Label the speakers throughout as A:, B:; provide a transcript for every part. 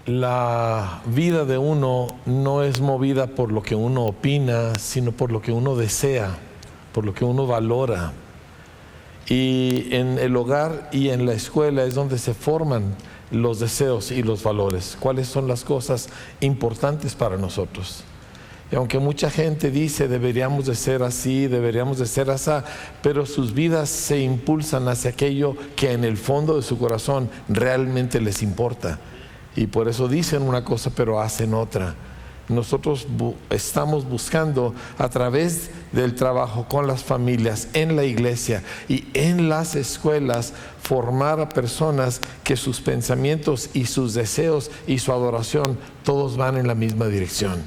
A: la vida de uno no es movida por lo que uno opina, sino por lo que uno desea, por lo que uno valora. Y en el hogar y en la escuela es donde se forman los deseos y los valores. ¿Cuáles son las cosas importantes para nosotros? Y aunque mucha gente dice deberíamos de ser así, deberíamos de ser así, pero sus vidas se impulsan hacia aquello que en el fondo de su corazón realmente les importa. Y por eso dicen una cosa pero hacen otra. Nosotros estamos buscando a través del trabajo con las familias, en la iglesia y en las escuelas, formar a personas que sus pensamientos y sus deseos y su adoración todos van en la misma dirección.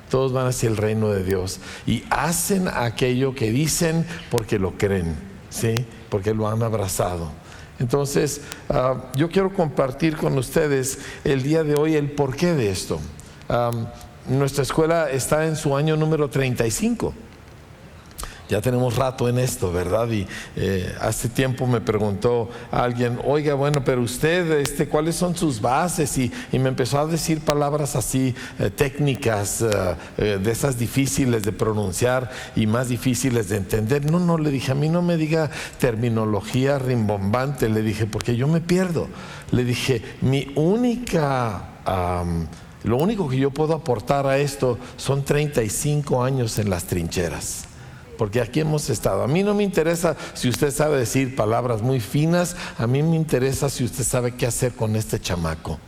A: Todos van hacia el reino de Dios y hacen aquello que dicen porque lo creen, ¿sí? Porque lo han abrazado. Entonces, yo quiero compartir con ustedes el día de hoy el porqué de esto. Nuestra escuela está en su año número 35. Ya tenemos rato en esto, ¿verdad? Y hace tiempo me preguntó alguien, oiga, bueno, pero usted, ¿cuáles son sus bases? Y me empezó a decir palabras así, técnicas, de esas difíciles de pronunciar y más difíciles de entender. No, le dije, a mí no me diga terminología rimbombante, le dije, porque yo me pierdo. Le dije, lo único que yo puedo aportar a esto son 35 años en las trincheras. Porque aquí hemos estado. A mí no me interesa si usted sabe decir palabras muy finas, a mí me interesa si usted sabe qué hacer con este chamaco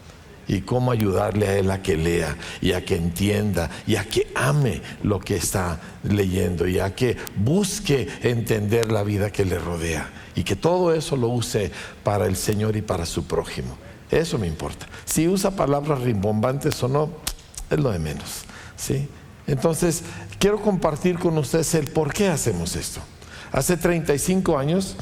A: y cómo ayudarle a él a que lea y a que entienda y a que ame lo que está leyendo y a que busque entender la vida que le rodea y que todo eso lo use para el Señor y para su prójimo. Eso me importa. Si usa palabras rimbombantes o no, es lo de menos, ¿sí? Entonces, quiero compartir con ustedes el por qué hacemos esto. Hace 35 años,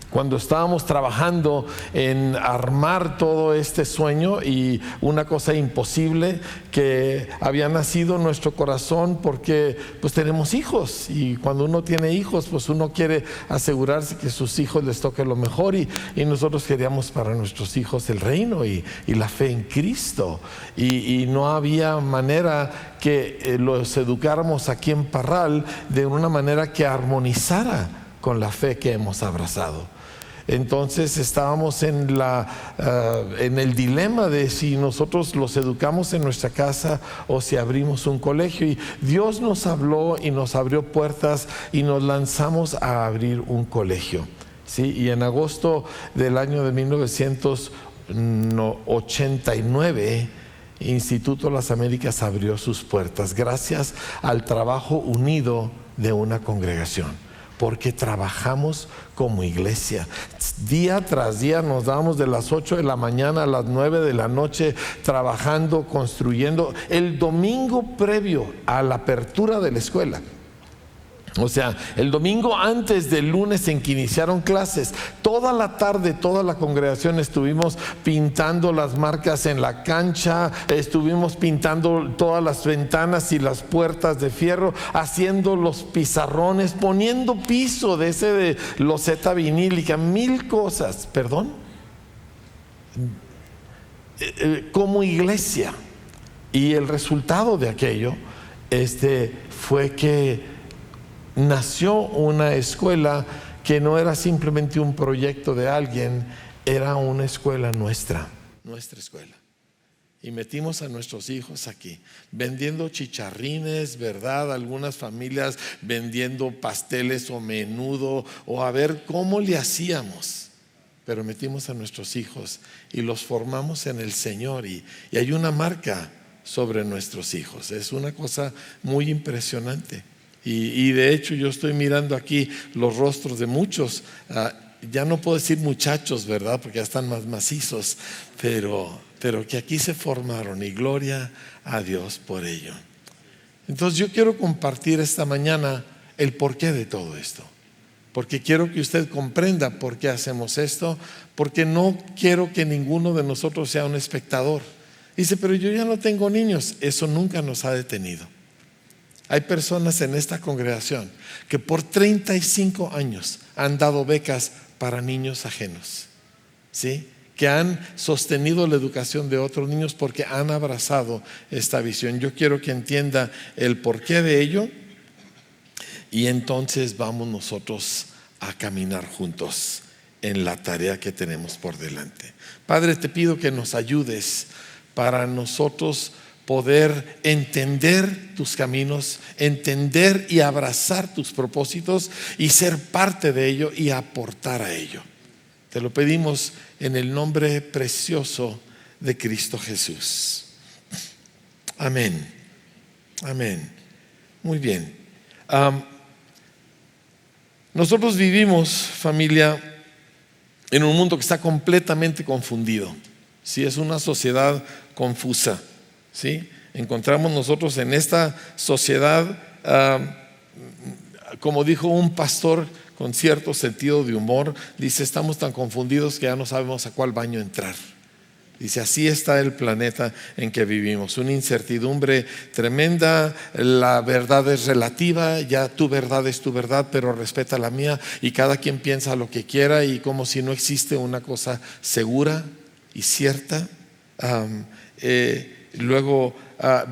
A: cuando estábamos trabajando en armar todo este sueño y una cosa imposible que había nacido en nuestro corazón porque pues tenemos hijos y cuando uno tiene hijos pues uno quiere asegurarse que a sus hijos les toque lo mejor y nosotros queríamos para nuestros hijos el reino y la fe en Cristo y no había manera que los educáramos aquí en Parral de una manera que armonizara con la fe que hemos abrazado. Entonces estábamos en el dilema de si nosotros los educamos en nuestra casa o si abrimos un colegio. Y Dios nos habló y nos abrió puertas y nos lanzamos a abrir un colegio, ¿sí? Y en agosto del año de 1989, Instituto Las Américas abrió sus puertas gracias al trabajo unido de una congregación. Porque trabajamos como iglesia. Día tras día nos dábamos de las 8 de la mañana a las 9 de la noche trabajando, construyendo. El domingo previo a la apertura de la escuela, o sea, el domingo antes del lunes en que iniciaron clases, toda la tarde, toda la congregación estuvimos pintando las marcas en la cancha, estuvimos pintando todas las ventanas y las puertas de fierro, haciendo los pizarrones, poniendo piso de loseta vinílica, mil cosas, como iglesia. Y el resultado de aquello fue que nació una escuela que no era simplemente un proyecto de alguien, era una escuela nuestra escuela. Y metimos a nuestros hijos aquí, vendiendo chicharrines, ¿verdad? Algunas familias vendiendo pasteles o menudo, o a ver cómo le hacíamos. Pero metimos a nuestros hijos y los formamos en el Señor y hay una marca sobre nuestros hijos. Es una cosa muy impresionante. Y de hecho yo estoy mirando aquí los rostros de muchos, ya no puedo decir muchachos, ¿verdad? Porque ya están más macizos, pero que aquí se formaron y gloria a Dios por ello. Entonces yo quiero compartir esta mañana el porqué de todo esto, porque quiero que usted comprenda por qué hacemos esto, porque no quiero que ninguno de nosotros sea un espectador. Dice, pero yo ya no tengo niños. Eso nunca nos ha detenido. Hay personas en esta congregación que por 35 años han dado becas para niños ajenos, ¿sí? que han sostenido la educación de otros niños porque han abrazado esta visión. Yo quiero que entienda el porqué de ello y entonces vamos nosotros a caminar juntos en la tarea que tenemos por delante. Padre, te pido que nos ayudes para nosotros poder entender tus caminos, entender y abrazar tus propósitos y ser parte de ello y aportar a ello. Te lo pedimos en el nombre precioso de Cristo Jesús. Amén. Amén. Muy bien. Nosotros vivimos, familia, en un mundo que está completamente confundido. ¿Sí? Es una sociedad confusa. ¿Sí? Encontramos nosotros en esta sociedad, como dijo un pastor con cierto sentido de humor, dice, estamos tan confundidos que ya no sabemos a cuál baño entrar. Dice, así está el planeta en que vivimos, una incertidumbre tremenda, la verdad es relativa, ya tu verdad es tu verdad, pero respeta la mía, y cada quien piensa lo que quiera, y como si no existe una cosa segura y cierta. Luego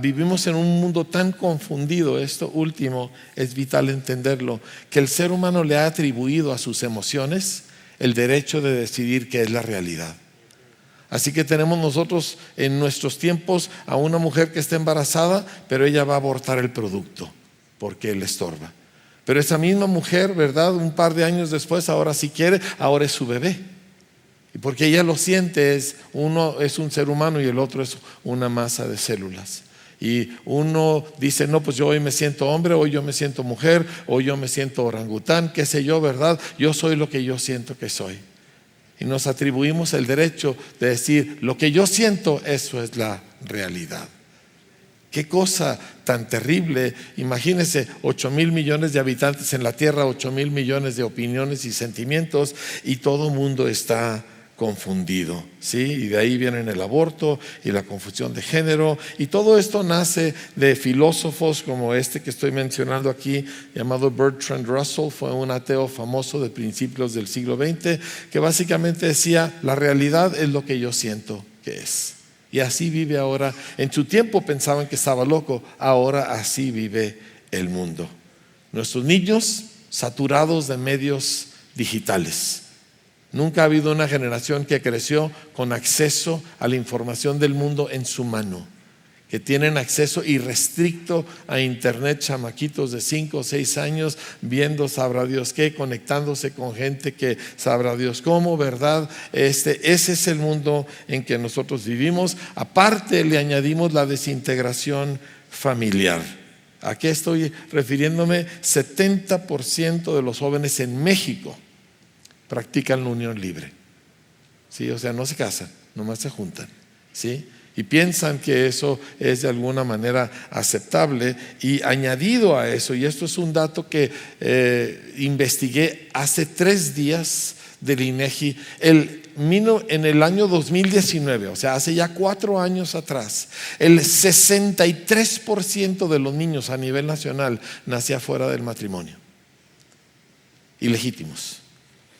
A: vivimos en un mundo tan confundido. Esto último es vital entenderlo, que el ser humano le ha atribuido a sus emociones el derecho de decidir qué es la realidad. Así que tenemos nosotros en nuestros tiempos a una mujer que está embarazada, pero ella va a abortar el producto porque le estorba. Pero esa misma mujer, ¿verdad? Un par de años después, ahora sí quiere, ahora es su bebé. Y porque ella lo siente, uno es un ser humano y el otro es una masa de células. Y uno dice, no, pues yo hoy me siento hombre, hoy yo me siento mujer, hoy yo me siento orangután, qué sé yo, ¿verdad? Yo soy lo que yo siento que soy. Y nos atribuimos el derecho de decir, lo que yo siento, eso es la realidad. Qué cosa tan terrible. Imagínense, 8,000 millones de habitantes en la tierra, 8,000 millones de opiniones y sentimientos, y todo el mundo está confundido, ¿sí? Y de ahí vienen el aborto y la confusión de género, y todo esto nace de filósofos como este que estoy mencionando aquí, llamado Bertrand Russell. Fue un ateo famoso de principios del siglo XX, que básicamente decía, la realidad es lo que yo siento que es. Y así vive ahora. En su tiempo pensaban que estaba loco, ahora así vive el mundo. Nuestros niños saturados de medios digitales. Nunca ha habido una generación que creció con acceso a la información del mundo en su mano, que tienen acceso irrestricto a internet, chamaquitos de 5 o 6 años viendo sabrá Dios qué, conectándose con gente que sabrá Dios cómo, ¿verdad? Ese es el mundo en que nosotros vivimos. Aparte le añadimos la desintegración familiar. ¿A qué estoy refiriéndome? 70% de los jóvenes en México practican la unión libre, ¿sí? O sea, no se casan, nomás se juntan, ¿sí? Y piensan que eso es de alguna manera aceptable. Y añadido a eso, y esto es un dato que investigué hace 3 días del INEGI, en el año 2019, o sea, hace ya 4 años atrás, el 63% de los niños a nivel nacional nacía fuera del matrimonio, ilegítimos.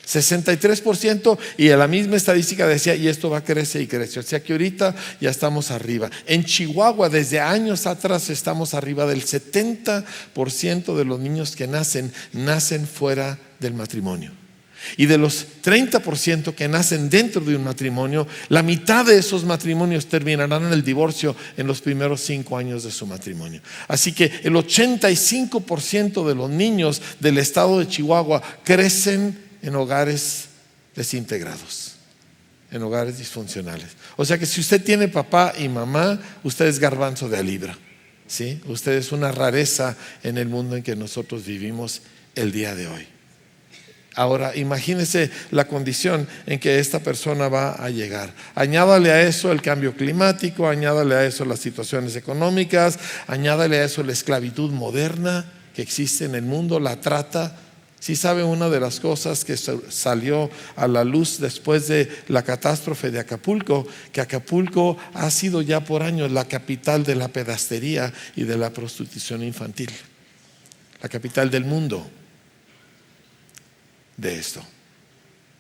A: 63%, y a la misma estadística decía, y esto va a crecer y crecer. O sea que ahorita ya estamos arriba. En Chihuahua, desde años atrás, estamos arriba del 70% de los niños que nacen fuera del matrimonio. Y de los 30% que nacen dentro de un matrimonio, la mitad de esos matrimonios terminarán en el divorcio en los primeros 5 años de su matrimonio. Así que el 85% de los niños del estado de Chihuahua crecen en hogares desintegrados, en hogares disfuncionales. O sea que si usted tiene papá y mamá, usted es garbanzo de a libra, ¿sí? Usted es una rareza en el mundo en que nosotros vivimos el día de hoy. Ahora, imagínese la condición en que esta persona va a llegar. Añádale a eso el cambio climático, añádale a eso las situaciones económicas, añádale a eso la esclavitud moderna que existe en el mundo, la trata. Si sabe, una de las cosas que salió a la luz después de la catástrofe de Acapulco, que Acapulco ha sido ya por años la capital de la pedastería y de la prostitución infantil, la capital del mundo de esto,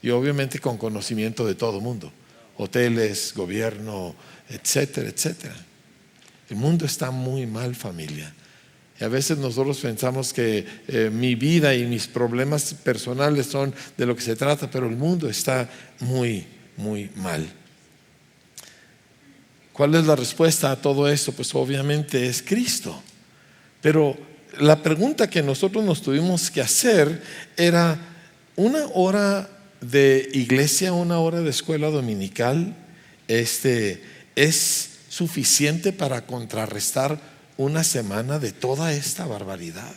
A: y obviamente con conocimiento de todo mundo. hoteles, gobierno, etcétera, etcétera. El mundo está muy mal, familia. Y a veces nosotros pensamos que mi vida y mis problemas personales son de lo que se trata, pero el mundo está muy, muy mal. ¿Cuál es la respuesta a todo esto? Pues obviamente es Cristo. Pero la pregunta que nosotros nos tuvimos que hacer era: ¿una hora de iglesia, una hora de escuela dominical es suficiente para contrarrestar una semana de toda esta barbaridad?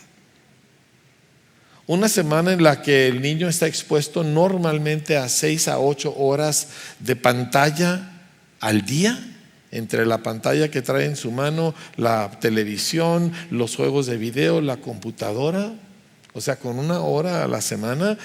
A: Una semana en la que el niño está expuesto normalmente a 6 a 8 horas de pantalla al día, entre la pantalla que trae en su mano, la televisión, los juegos de video, la computadora. O sea, con una hora a la semana,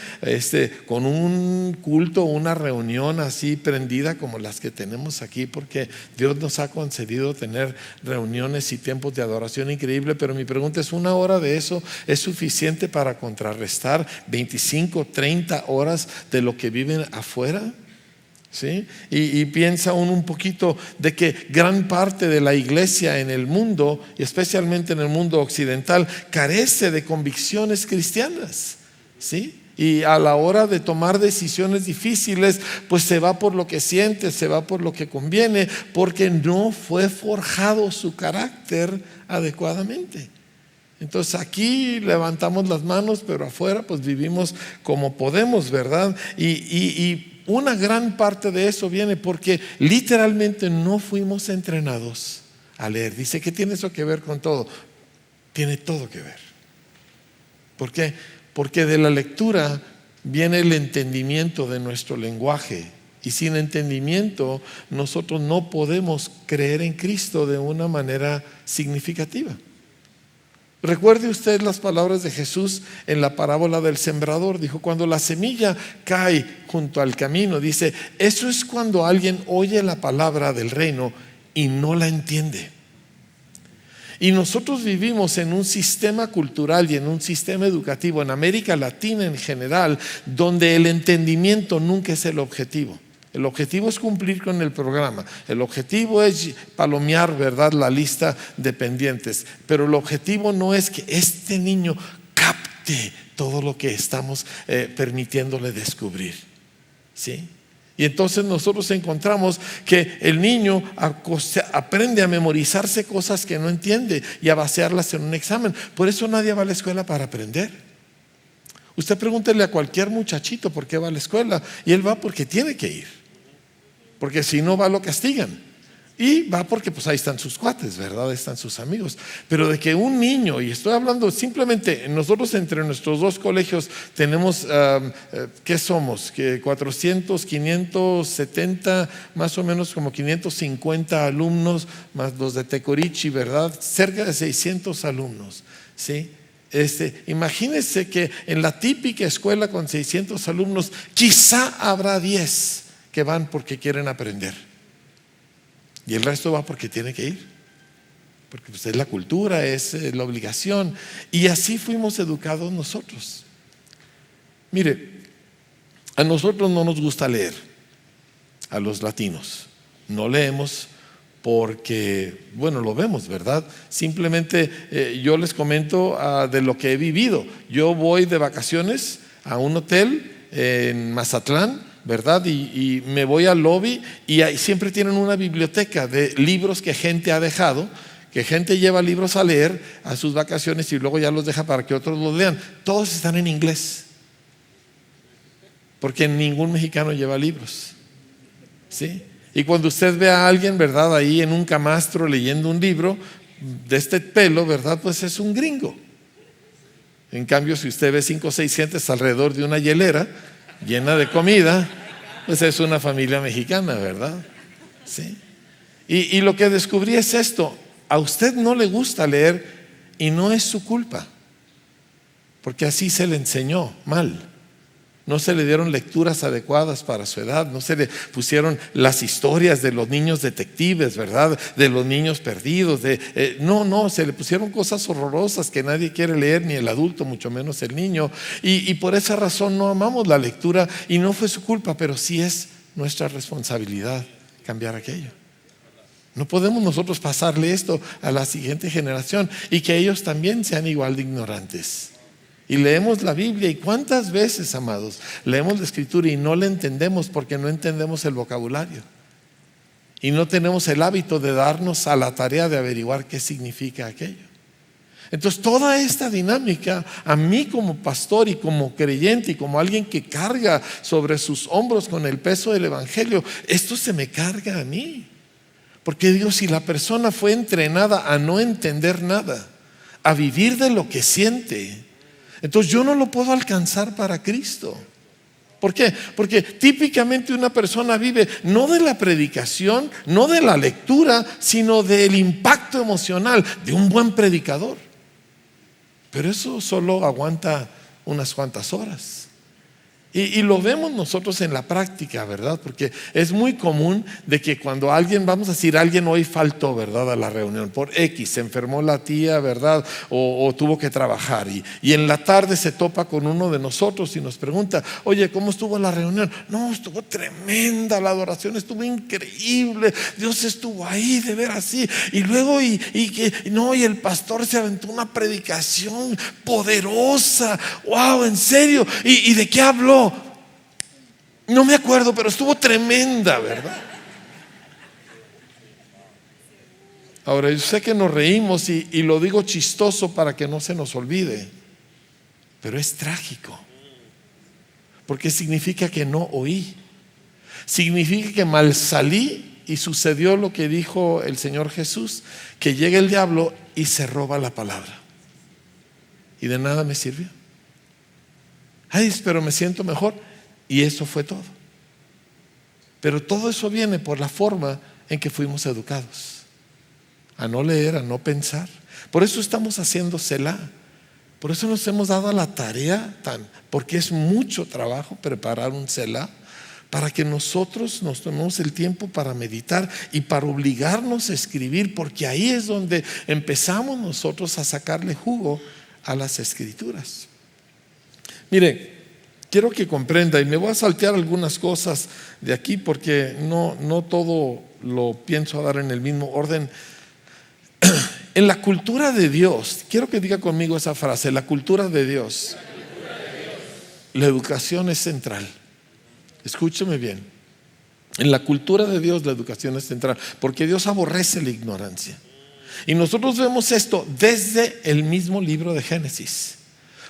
A: con un culto, una reunión así prendida como las que tenemos aquí, porque Dios nos ha concedido tener reuniones y tiempos de adoración increíble. Pero mi pregunta es: ¿una hora de eso es suficiente para contrarrestar 25, 30 horas de lo que viven afuera? ¿Sí? Y piensa uno un poquito de que gran parte de la iglesia en el mundo, y especialmente en el mundo occidental, carece de convicciones cristianas, ¿sí? Y a la hora de tomar decisiones difíciles, pues se va por lo que siente, se va por lo que conviene, porque no fue forjado su carácter adecuadamente. Entonces aquí levantamos las manos, pero afuera pues vivimos como podemos, ¿verdad? Y una gran parte de eso viene porque literalmente no fuimos entrenados a leer. Dice: ¿qué tiene eso que ver con todo? Tiene todo que ver. ¿Por qué? Porque de la lectura viene el entendimiento de nuestro lenguaje, y sin entendimiento nosotros no podemos creer en Cristo de una manera significativa. Recuerde usted las palabras de Jesús en la parábola del sembrador. Dijo: cuando la semilla cae junto al camino, dice, eso es cuando alguien oye la palabra del reino y no la entiende. Y nosotros vivimos en un sistema cultural y en un sistema educativo en América Latina en general, donde el entendimiento nunca es el objetivo. El objetivo es cumplir con el programa. El objetivo es palomear, ¿verdad?, la lista de pendientes. Pero el objetivo no es que este niño capte todo lo que estamos permitiéndole descubrir, ¿sí? Y entonces nosotros encontramos que el niño aprende a memorizarse cosas que no entiende y a vaciarlas en un examen. Por eso nadie va a la escuela para aprender. Usted pregúntele a cualquier muchachito por qué va a la escuela, y él va porque tiene que ir. Porque si no va lo castigan. Y va porque pues ahí están sus cuates, ¿verdad? Ahí están sus amigos. Pero de que un niño, y estoy hablando simplemente, nosotros entre nuestros dos colegios tenemos, ¿qué somos? Que 400, 570, más o menos como 550 alumnos, más los de Tecorichi, ¿verdad? Cerca de 600 alumnos, ¿sí? Imagínense que en la típica escuela con 600 alumnos, quizá habrá 10 que van porque quieren aprender, y el resto va porque tiene que ir, porque pues es la cultura, es la obligación. Y así fuimos educados nosotros. Mire, a nosotros no nos gusta leer, a los latinos no leemos porque, bueno, lo vemos, ¿verdad? Simplemente yo les comento de lo que he vivido. Yo voy de vacaciones a un hotel en Mazatlán, ¿verdad? Y me voy al lobby, y ahí siempre tienen una biblioteca de libros que gente ha dejado, que gente lleva libros a leer a sus vacaciones y luego ya los deja para que otros los lean. Todos están en inglés, porque ningún mexicano lleva libros, ¿sí? Y cuando usted ve a alguien, ¿verdad?, ahí en un camastro leyendo un libro de este pelo, ¿verdad?, pues es un gringo. En cambio, si usted ve 5 o 6 gentes alrededor de una hielera llena de comida, pues es una familia mexicana, ¿verdad? ¿Sí? Y lo que descubrí es esto: a usted no le gusta leer y no es su culpa, porque así se le enseñó mal. No se le dieron lecturas adecuadas para su edad, no se le pusieron las historias de los niños detectives, ¿verdad?, de los niños perdidos, no, se le pusieron cosas horrorosas que nadie quiere leer, ni el adulto, mucho menos el niño. Y por esa razón no amamos la lectura, y no fue su culpa, pero sí es nuestra responsabilidad cambiar aquello. No podemos nosotros pasarle esto a la siguiente generación y que ellos también sean igual de ignorantes. Y leemos la Biblia, y cuántas veces, amados, leemos la Escritura y no la entendemos porque no entendemos el vocabulario y no tenemos el hábito de darnos a la tarea de averiguar qué significa aquello. Entonces toda esta dinámica, a mí como pastor y como creyente y como alguien que carga sobre sus hombros con el peso del evangelio, esto se me carga a mí. Porque digo, si la persona fue entrenada a no entender nada, a vivir de lo que siente, entonces yo no lo puedo alcanzar para Cristo. ¿Por qué? Porque típicamente una persona vive no de la predicación, no de la lectura, sino del impacto emocional de un buen predicador. Pero eso solo aguanta unas cuantas horas. Y lo vemos nosotros en la práctica, ¿verdad? Porque es muy común de que cuando alguien, vamos a decir, alguien hoy faltó, ¿verdad?, a la reunión por X, se enfermó la tía, ¿verdad?, o tuvo que trabajar, y en la tarde se topa con uno de nosotros y nos pregunta: oye, ¿cómo estuvo la reunión? No, estuvo tremenda, la adoración estuvo increíble, Dios estuvo ahí, de ver así. Y luego y el pastor se aventó una predicación poderosa. Wow, en serio. ¿Y de qué habló? No me acuerdo, pero estuvo tremenda, ¿verdad? Ahora, yo sé que nos reímos y lo digo chistoso para que no se nos olvide, pero es trágico, porque significa que no oí, significa que mal salí y sucedió lo que dijo el Señor Jesús, que llega el diablo y se roba la palabra, y de nada me sirvió. Ay, pero me siento mejor. Y eso fue todo. Pero todo eso viene por la forma en que fuimos educados, a no leer, a no pensar. Por eso estamos haciendo Selah. Por eso nos hemos dado a la tarea, porque es mucho trabajo preparar un Selah, para que nosotros nos tomemos el tiempo para meditar y para obligarnos a escribir, porque ahí es donde empezamos nosotros a sacarle jugo a las Escrituras. Mire, quiero que comprenda, y me voy a saltear algunas cosas de aquí porque no todo lo pienso dar en el mismo orden. En la cultura de Dios, quiero que diga conmigo esa frase: la cultura de Dios, la educación es central. Escúcheme bien. En la cultura de Dios la educación es central, porque Dios aborrece la ignorancia. Y nosotros vemos esto desde el mismo libro de Génesis.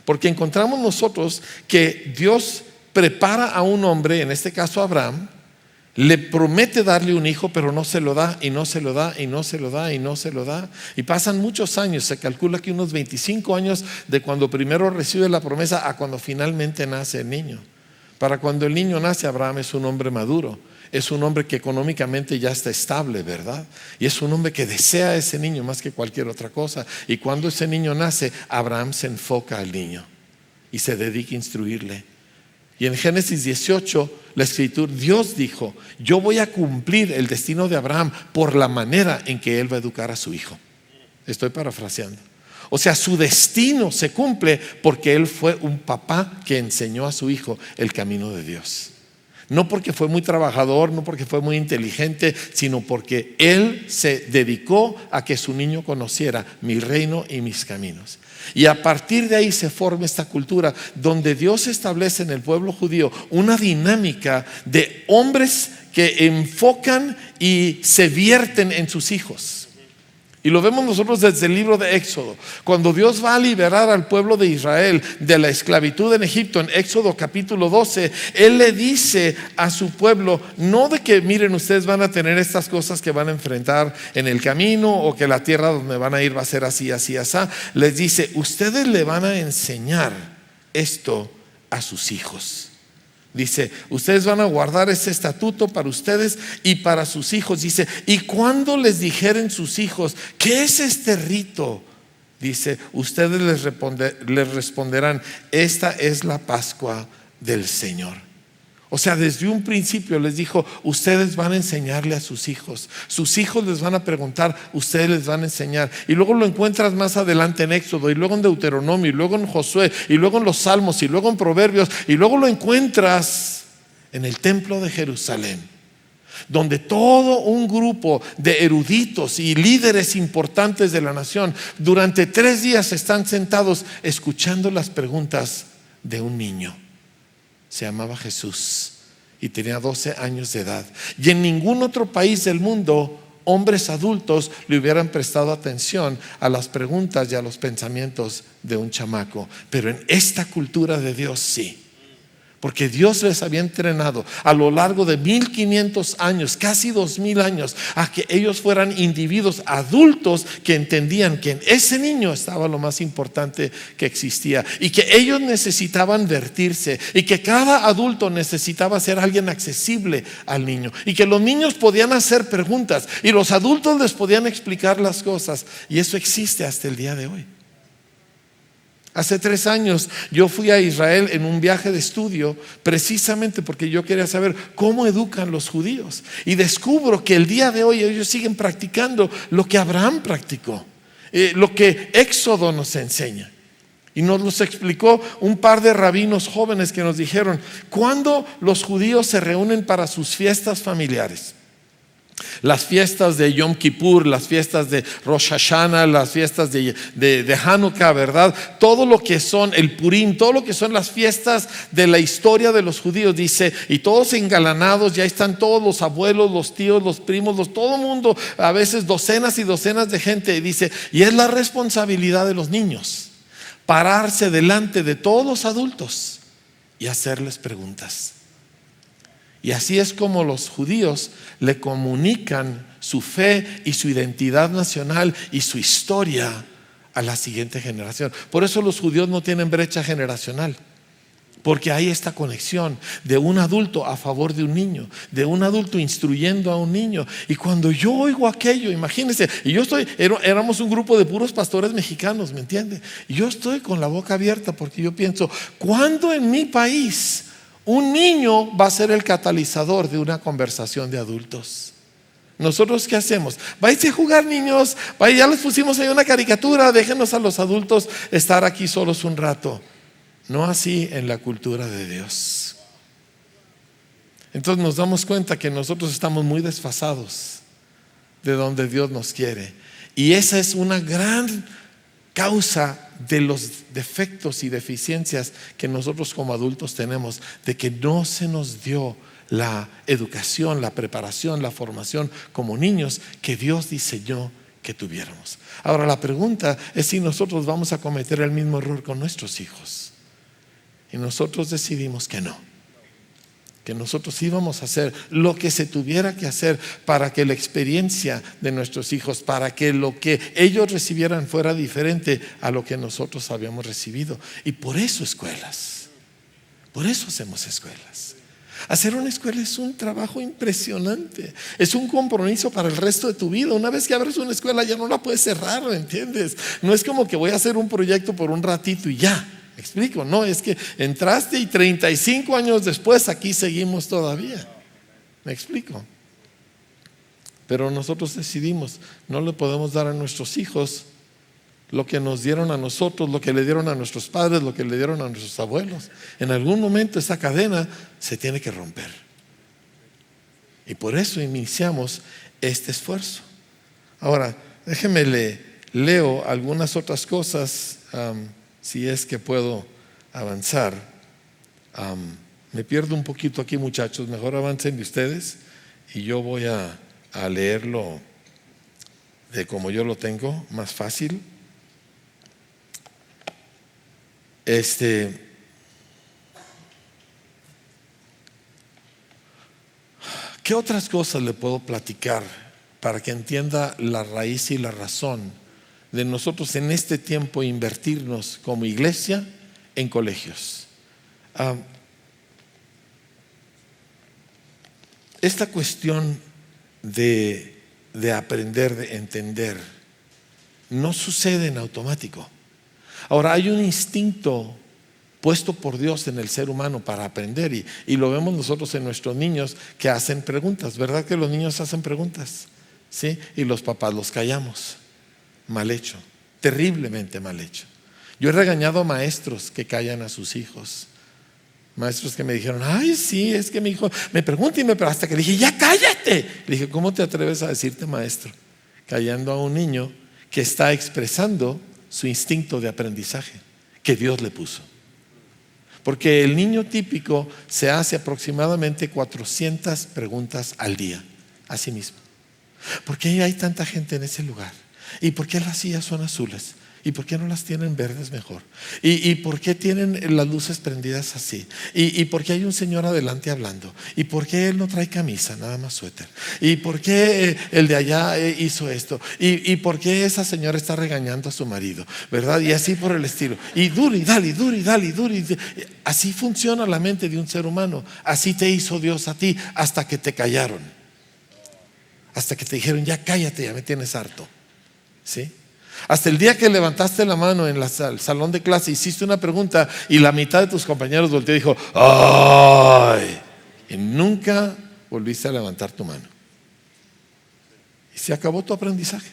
A: Porque encontramos nosotros que Dios prepara a un hombre, en este caso a Abraham, le promete darle un hijo, pero no se lo da, y no se lo da, y no se lo da, y no se lo da. Y pasan muchos años, se calcula que unos 25 años de cuando primero recibe la promesa a cuando finalmente nace el niño. Para cuando el niño nace, Abraham es un hombre maduro, es un hombre que económicamente ya está estable, ¿verdad? Y es un hombre que desea a ese niño más que cualquier otra cosa. Y cuando ese niño nace, Abraham se enfoca al niño y se dedica a instruirle. Y en Génesis 18, la Escritura, Dios dijo: yo voy a cumplir el destino de Abraham por la manera en que él va a educar a su hijo. Estoy parafraseando. O sea, su destino se cumple porque él fue un papá que enseñó a su hijo el camino de Dios. No porque fue muy trabajador, no porque fue muy inteligente, sino porque él se dedicó a que su niño conociera mi reino y mis caminos. Y a partir de ahí se forma esta cultura donde Dios establece en el pueblo judío una dinámica de hombres que enfocan y se vierten en sus hijos. Y lo vemos nosotros desde el libro de Éxodo. Cuando Dios va a liberar al pueblo de Israel de la esclavitud en Egipto, en Éxodo capítulo 12, Él le dice a su pueblo, no de que miren, ustedes van a tener estas cosas que van a enfrentar en el camino, o que la tierra donde van a ir va a ser así, así, así. Les dice, ustedes le van a enseñar esto a sus hijos. Dice, ustedes van a guardar este estatuto para ustedes y para sus hijos. Dice, y cuando les dijeren sus hijos, ¿qué es este rito? Dice, ustedes les responderán, esta es la Pascua del Señor. O sea, desde un principio les dijo, ustedes van a enseñarle a sus hijos les van a preguntar, ustedes les van a enseñar. Y luego lo encuentras más adelante en Éxodo, y luego en Deuteronomio, y luego en Josué, y luego en los Salmos, y luego en Proverbios, y luego lo encuentras en el templo de Jerusalén, donde todo un grupo de eruditos y líderes importantes de la nación durante 3 días están sentados escuchando las preguntas de un niño. Se llamaba Jesús y tenía 12 años de edad. Y en ningún otro país del mundo hombres adultos le hubieran prestado atención a las preguntas y a los pensamientos de un chamaco. Pero en esta cultura de Dios sí. Porque Dios les había entrenado a lo largo de 1500 años, casi 2000 años, a que ellos fueran individuos adultos que entendían que en ese niño estaba lo más importante que existía y que ellos necesitaban vertirse y que cada adulto necesitaba ser alguien accesible al niño y que los niños podían hacer preguntas y los adultos les podían explicar las cosas, y eso existe hasta el día de hoy. Hace 3 años yo fui a Israel en un viaje de estudio, precisamente porque yo quería saber cómo educan los judíos, y descubro que el día de hoy ellos siguen practicando lo que Abraham practicó, lo que Éxodo nos enseña. Y nos los explicó un par de rabinos jóvenes que nos dijeron: ¿cuándo los judíos se reúnen para sus fiestas familiares? Las fiestas de Yom Kippur, las fiestas de Rosh Hashanah, las fiestas de Hanukkah, ¿verdad? Todo lo que son el Purim, todo lo que son las fiestas de la historia de los judíos, dice, y todos engalanados, ya están todos los abuelos, los tíos, los primos, todo el mundo, a veces docenas y docenas de gente, y dice, y es la responsabilidad de los niños pararse delante de todos los adultos y hacerles preguntas. Y así es como los judíos le comunican su fe y su identidad nacional y su historia a la siguiente generación. Por eso los judíos no tienen brecha generacional, porque hay esta conexión de un adulto a favor de un niño, de un adulto instruyendo a un niño. Y cuando yo oigo aquello, imagínense, y éramos un grupo de puros pastores mexicanos, ¿me entiende? Y yo estoy con la boca abierta porque yo pienso, ¿cuándo en mi país un niño va a ser el catalizador de una conversación de adultos? ¿Nosotros qué hacemos? Váyanse a jugar, niños, ya les pusimos ahí una caricatura, déjenos a los adultos estar aquí solos un rato. No así en la cultura de Dios. Entonces nos damos cuenta que nosotros estamos muy desfasados de donde Dios nos quiere, y esa es una gran causa de los defectos y deficiencias que nosotros como adultos tenemos, de que no se nos dio la educación, la preparación, la formación como niños que Dios diseñó que tuviéramos. Ahora la pregunta es si nosotros vamos a cometer el mismo error con nuestros hijos, y nosotros decidimos que no, que nosotros íbamos a hacer lo que se tuviera que hacer para que la experiencia de nuestros hijos, para que lo que ellos recibieran fuera diferente a lo que nosotros habíamos recibido. Y por eso escuelas, por eso hacemos escuelas. Hacer una escuela es un trabajo impresionante, es un compromiso para el resto de tu vida. Una vez que abres una escuela ya no la puedes cerrar, ¿me entiendes? No es como que voy a hacer un proyecto por un ratito y ya. ¿Me explico? No, es que entraste y 35 años después aquí seguimos todavía. ¿Me explico? Pero nosotros decidimos, no le podemos dar a nuestros hijos lo que nos dieron a nosotros, lo que le dieron a nuestros padres, lo que le dieron a nuestros abuelos. En algún momento esa cadena se tiene que romper. Y por eso iniciamos este esfuerzo. Ahora, déjenme leo algunas otras cosas. Si es que puedo avanzar. Me pierdo un poquito aquí, muchachos. Mejor avancen de ustedes y yo voy a leerlo de como yo lo tengo, más fácil. ¿Qué otras cosas le puedo platicar para que entienda la raíz y la razón de nosotros en este tiempo invertirnos como iglesia en colegios? Esta cuestión de aprender, de entender, no sucede en automático. Ahora, hay un instinto puesto por Dios en el ser humano para aprender, y lo vemos nosotros en nuestros niños que hacen preguntas. ¿Verdad que los niños hacen preguntas? ¿Sí? Y los papás los callamos. Mal hecho, terriblemente mal hecho. Yo he regañado a maestros que callan a sus hijos Maestros que me dijeron, ay, sí, es que mi hijo me pregunta y pero hasta que le dije, ya cállate. Le dije, ¿cómo te atreves a decirte maestro? Callando a un niño que está expresando su instinto de aprendizaje que Dios le puso. Porque el niño típico se hace aproximadamente 400 preguntas al día a sí mismo. ¿Por qué hay tanta gente en ese lugar? ¿Y por qué las sillas son azules? ¿Y por qué no las tienen verdes mejor? ¿Y por qué tienen las luces prendidas así? ¿Y por qué hay un señor adelante hablando? ¿Y por qué él no trae camisa, nada más suéter? ¿Y por qué el de allá hizo esto? ¿Y por qué esa señora está regañando a su marido? ¿Verdad? Y así por el estilo. Y duro y dale, duro y dale, duro y dale. Así funciona la mente de un ser humano. Así te hizo Dios a ti hasta que te callaron. Hasta que te dijeron, ya cállate, ya me tienes harto. ¿Sí? Hasta el día que levantaste la mano en el salón de clase, hiciste una pregunta y la mitad de tus compañeros volteó y dijo, ¡ay! Y nunca volviste a levantar tu mano. Y se acabó tu aprendizaje.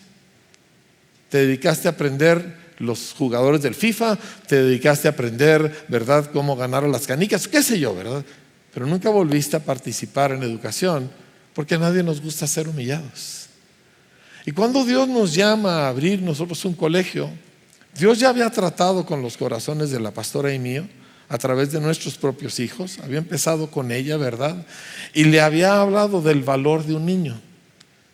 A: Te dedicaste a aprender los jugadores del FIFA, te dedicaste a aprender, ¿verdad?, cómo ganar a las canicas, qué sé yo, ¿verdad? Pero nunca volviste a participar en educación porque a nadie nos gusta ser humillados. Y cuando Dios nos llama a abrir nosotros un colegio, Dios ya había tratado con los corazones de la pastora y mío a través de nuestros propios hijos. Había empezado con ella, ¿verdad? Y le había hablado del valor de un niño,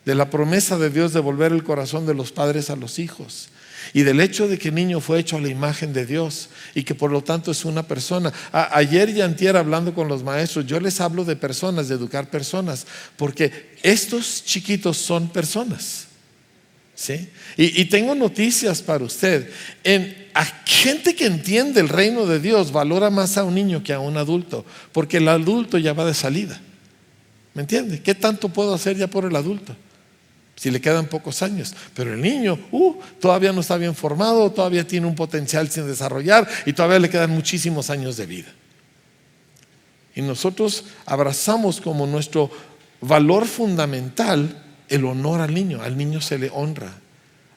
A: de la promesa de Dios de volver el corazón de los padres a los hijos, y del hecho de que el niño fue hecho a la imagen de Dios y que por lo tanto es una persona. Ayer y antier, hablando con los maestros, yo les hablo de personas, de educar personas, porque estos chiquitos son personas. ¿Sí? Y tengo noticias para usted. A gente que entiende el reino de Dios valora más a un niño que a un adulto, porque el adulto ya va de salida. ¿Me entiende? ¿Qué tanto puedo hacer ya por el adulto? Si le quedan pocos años. Pero el niño todavía no está bien formado, todavía tiene un potencial sin desarrollar y todavía le quedan muchísimos años de vida. Y nosotros abrazamos como nuestro valor fundamental el honor al niño. Al niño se le honra,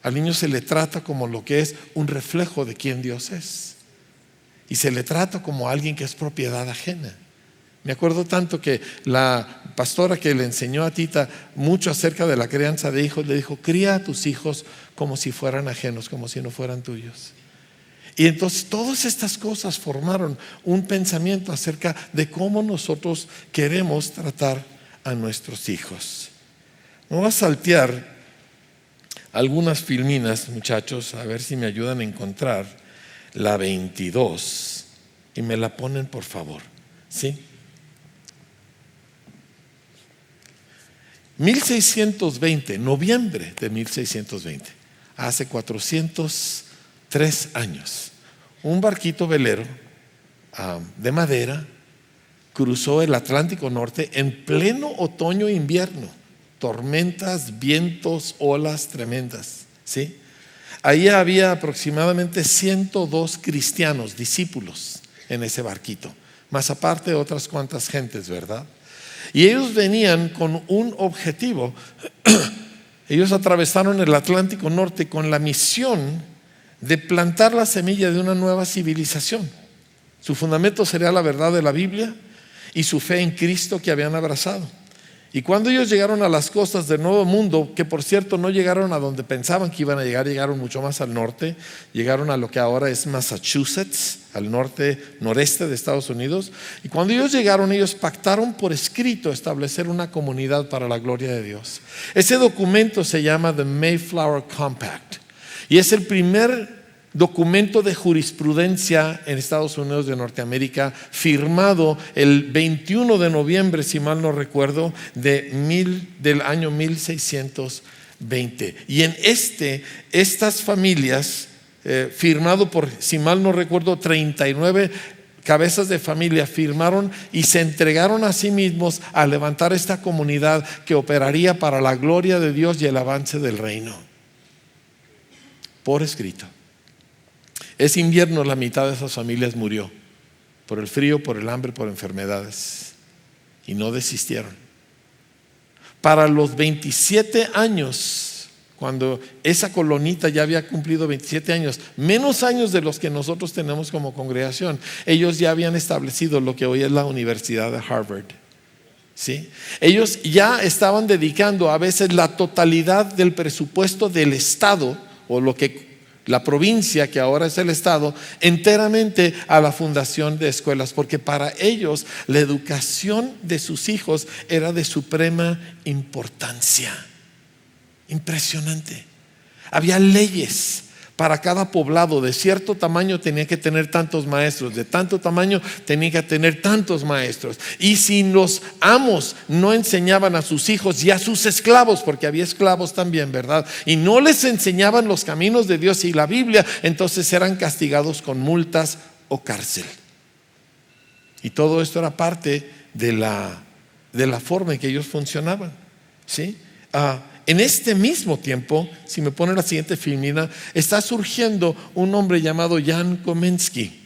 A: al niño se le trata como lo que es un reflejo de quién Dios es, y se le trata como alguien que es propiedad ajena. Me acuerdo tanto que la pastora que le enseñó a Tita mucho acerca de la crianza de hijos le dijo, cría a tus hijos como si fueran ajenos, como si no fueran tuyos. Y entonces todas estas cosas formaron un pensamiento acerca de cómo nosotros queremos tratar a nuestros hijos. Vamos a saltear algunas filminas, muchachos, a ver si me ayudan a encontrar la 22 y me la ponen, por favor. ¿Sí? 1620, noviembre de 1620, hace 403 años, un barquito velero de madera cruzó el Atlántico Norte en pleno otoño e invierno. Tormentas, vientos, olas tremendas, ¿sí? Ahí había aproximadamente 102 cristianos, discípulos en ese barquito, más aparte de otras cuantas gentes, ¿verdad? Y ellos venían con un objetivo. Ellos atravesaron el Atlántico Norte con la misión de plantar la semilla de una nueva civilización. Su fundamento sería la verdad de la Biblia y su fe en Cristo que habían abrazado. Y cuando ellos llegaron a las costas del Nuevo Mundo, que por cierto no llegaron a donde pensaban que iban a llegar, llegaron mucho más al norte, llegaron a lo que ahora es Massachusetts, al noreste de Estados Unidos. Y cuando ellos llegaron, ellos pactaron por escrito establecer una comunidad para la gloria de Dios. Ese documento se llama The Mayflower Compact y es el primer documento de jurisprudencia en Estados Unidos de Norteamérica, firmado el 21 de noviembre, si mal no recuerdo, del año 1620. Y en estas familias, firmado por, si mal no recuerdo, 39 cabezas de familia, firmaron y se entregaron a sí mismos a levantar esta comunidad que operaría para la gloria de Dios y el avance del reino. Por escrito. Ese invierno la mitad de esas familias murió por el frío, por el hambre, por enfermedades, y no desistieron. Para los 27 años cuando esa colonita ya había cumplido 27 años, menos años de los que nosotros tenemos como congregación, ellos ya habían establecido lo que hoy es la Universidad de Harvard. ¿Sí? Ellos ya estaban dedicando a veces la totalidad del presupuesto del Estado, o la provincia, que ahora es el Estado, enteramente a la fundación de escuelas, porque para ellos la educación de sus hijos era de suprema importancia. Impresionante. Había leyes para cada poblado. De cierto tamaño tenía que tener tantos maestros, de tanto tamaño tenía que tener tantos maestros. Y si los amos no enseñaban a sus hijos y a sus esclavos, porque había esclavos también, ¿verdad? Y no les enseñaban los caminos de Dios y la Biblia, entonces eran castigados con multas o cárcel. Y todo esto era parte de la forma en que ellos funcionaban, ¿sí? En este mismo tiempo, si me pone la siguiente filmina, está surgiendo un hombre llamado Jan Komensky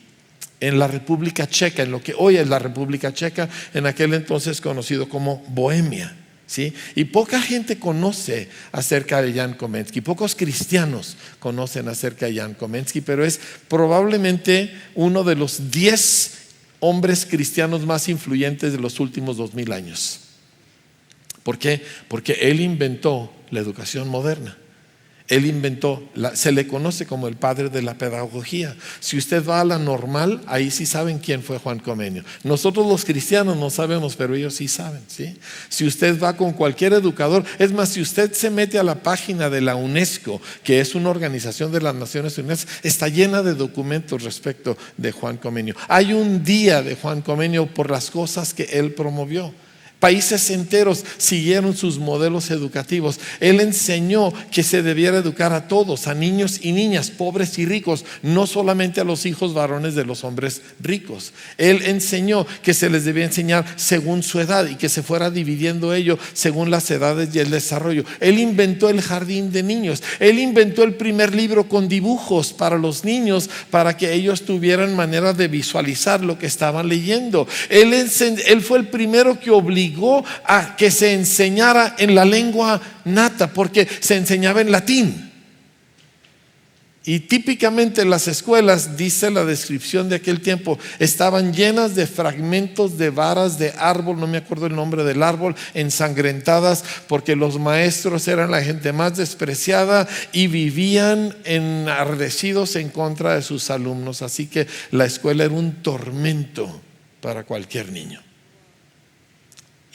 A: en la República Checa, en lo que hoy es la República Checa, en aquel entonces conocido como Bohemia, ¿sí? Y poca gente conoce acerca de Jan Komensky, pocos cristianos conocen acerca de Jan Komensky, pero es probablemente uno de los 10 hombres cristianos más influyentes de los últimos 2000 años. ¿Por qué? Porque él inventó la educación moderna. Él inventó, se le conoce como el padre de la pedagogía. Si usted va a la normal, ahí sí saben quién fue Juan Comenio. Nosotros los cristianos no sabemos, pero ellos sí saben, ¿sí? Si usted va con cualquier educador, es más, si usted se mete a la página de la UNESCO, que es una organización de las Naciones Unidas, está llena de documentos respecto de Juan Comenio. Hay un día de Juan Comenio por las cosas que él promovió. Países enteros siguieron sus modelos educativos. Él enseñó que se debiera educar a todos, a niños y niñas, pobres y ricos, no solamente a los hijos varones de los hombres ricos. Él enseñó que se les debía enseñar según su edad y que se fuera dividiendo ello según las edades y el desarrollo. Él inventó el jardín de niños. Él inventó el primer libro con dibujos para los niños, para que ellos tuvieran manera de visualizar lo que estaban leyendo. Él fue el primero que obligó a que se enseñara en la lengua nata, porque se enseñaba en latín. Y típicamente las escuelas, dice la descripción de aquel tiempo, estaban llenas de fragmentos de varas de árbol, no me acuerdo el nombre del árbol, ensangrentadas, porque los maestros eran la gente más despreciada y vivían enardecidos en contra de sus alumnos. Así que la escuela era un tormento para cualquier niño.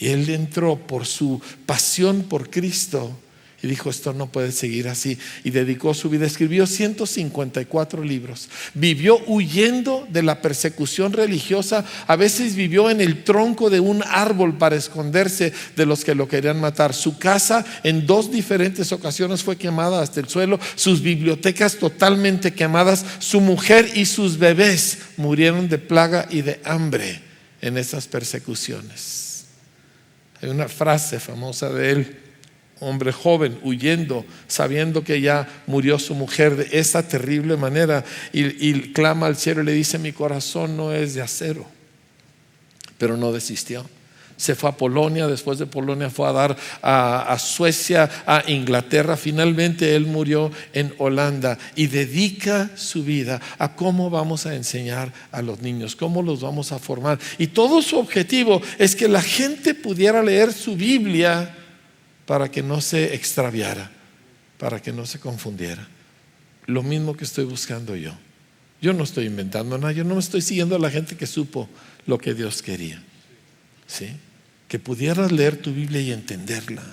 A: Y él entró por su pasión por Cristo y dijo: esto no puede seguir así. Y dedicó su vida, escribió 154 libros. Vivió huyendo de la persecución religiosa. A veces vivió en el tronco de un árbol para esconderse de los que lo querían matar. Su casa en 2 diferentes ocasiones fue quemada hasta el suelo. Sus bibliotecas totalmente quemadas. Su mujer y sus bebés murieron de plaga y de hambre en esas persecuciones. Hay una frase famosa de él: hombre joven huyendo, sabiendo que ya murió su mujer de esa terrible manera, y clama al cielo y le dice: mi corazón no es de acero. Pero no desistió. Se fue a Polonia, después de Polonia fue a dar a Suecia, a Inglaterra. Finalmente él murió en Holanda y dedica su vida a cómo vamos a enseñar a los niños, cómo los vamos a formar. Y todo su objetivo es que la gente pudiera leer su Biblia para que no se extraviara, para que no se confundiera. Lo mismo que estoy buscando yo. Yo no estoy inventando nada, yo no me estoy siguiendo a la gente que supo lo que Dios quería, ¿sí? Que pudieras leer tu Biblia y entenderla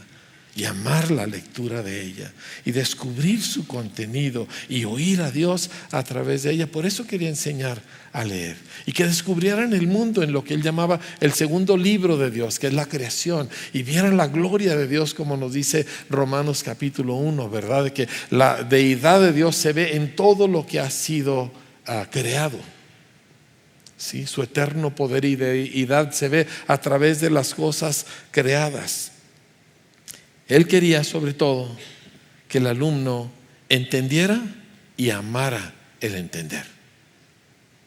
A: y amar la lectura de ella y descubrir su contenido y oír a Dios a través de ella. Por eso quería enseñar a leer y que descubrieran el mundo en lo que él llamaba el segundo libro de Dios, que es la creación, y vieran la gloria de Dios, como nos dice Romanos capítulo 1, ¿verdad? De que la deidad de Dios se ve en todo lo que ha sido creado. Sí, su eterno poder y deidad se ve a través de las cosas creadas. Él quería sobre todo que el alumno entendiera y amara el entender.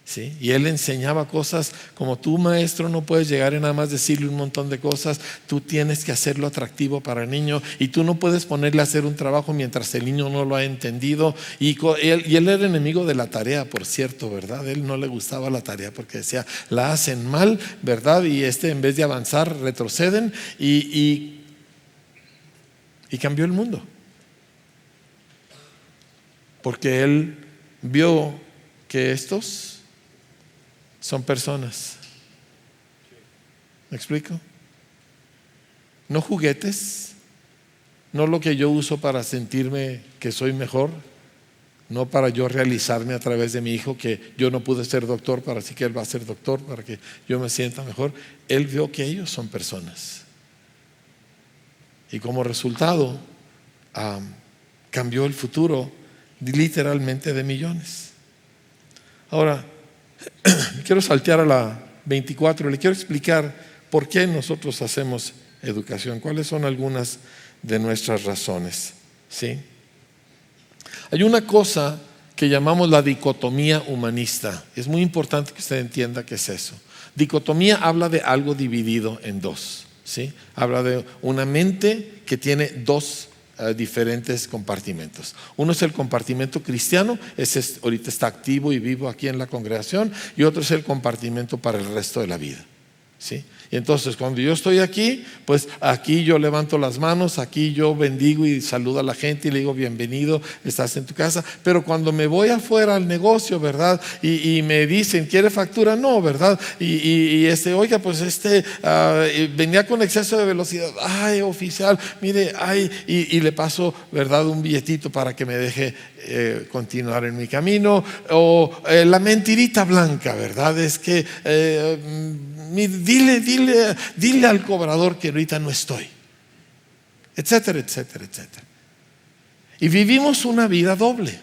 A: ¿sí? Y él enseñaba cosas como tú, maestro, no puedes llegar y nada más decirle un montón de cosas. Tú tienes que hacerlo atractivo para el niño y tú no puedes ponerle a hacer un trabajo mientras el niño no lo ha entendido. Y él era enemigo de la tarea, por cierto, ¿verdad? Él no le gustaba la tarea porque decía, la hacen mal, ¿verdad? Y en vez de avanzar retroceden y cambió el mundo. Porque él vio que estos son personas. ¿Me explico? No juguetes, no lo que yo uso para sentirme que soy mejor, no para yo realizarme a través de mi hijo, que yo no pude ser doctor, para así que él va a ser doctor, para que yo me sienta mejor. Él vio que ellos son personas. Y como resultado, cambió el futuro literalmente de millones. Ahora, quiero saltear a la 24. Le quiero explicar por qué nosotros hacemos educación, cuáles son algunas de nuestras razones, ¿sí? Hay una cosa que llamamos la dicotomía humanista. Es muy importante que usted entienda qué es eso. Dicotomía habla de algo dividido en dos, ¿sí? Habla de una mente que tiene dos diferentes compartimentos. Uno es el compartimento cristiano, ese ahorita está activo y vivo aquí en la congregación, y otro es el compartimento para el resto de la vida, ¿sí? Y entonces cuando yo estoy aquí, pues aquí yo levanto las manos, aquí yo bendigo y saludo a la gente y le digo bienvenido, estás en tu casa. Pero cuando me voy afuera al negocio, ¿verdad? Y me dicen, ¿quiere factura? No, ¿verdad? Oiga, pues venía con exceso de velocidad. Ay, oficial, mire, ay, y le paso, ¿verdad? Un billetito para que me deje continuar en mi camino. O la mentirita blanca, ¿verdad? Es que dile al cobrador que ahorita no estoy, etcétera, etcétera, etcétera. Y vivimos una vida doble,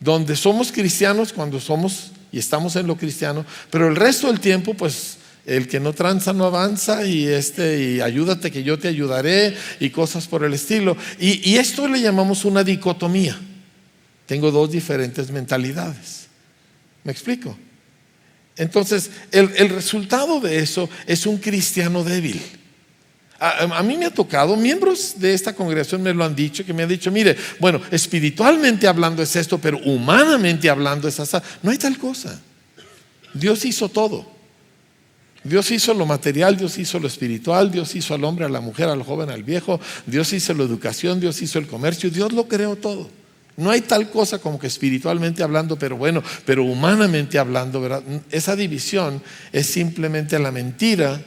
A: donde somos cristianos cuando somos y estamos en lo cristiano, pero el resto del tiempo, pues el que no tranza no avanza, y ayúdate que yo te ayudaré y cosas por el estilo. Y esto le llamamos una dicotomía. Tengo dos diferentes mentalidades. ¿Me explico? Entonces, el resultado de eso es un cristiano débil. A mí me ha tocado, miembros de esta congregación me lo han dicho, que me han dicho, mire, bueno, espiritualmente hablando es esto, pero humanamente hablando es así. No hay tal cosa. Dios hizo todo. Dios hizo lo material, Dios hizo lo espiritual, Dios hizo al hombre, a la mujer, al joven, al viejo, Dios hizo la educación, Dios hizo el comercio, Dios lo creó todo. No hay tal cosa como que espiritualmente hablando, pero humanamente hablando, ¿verdad? Esa división es simplemente la mentira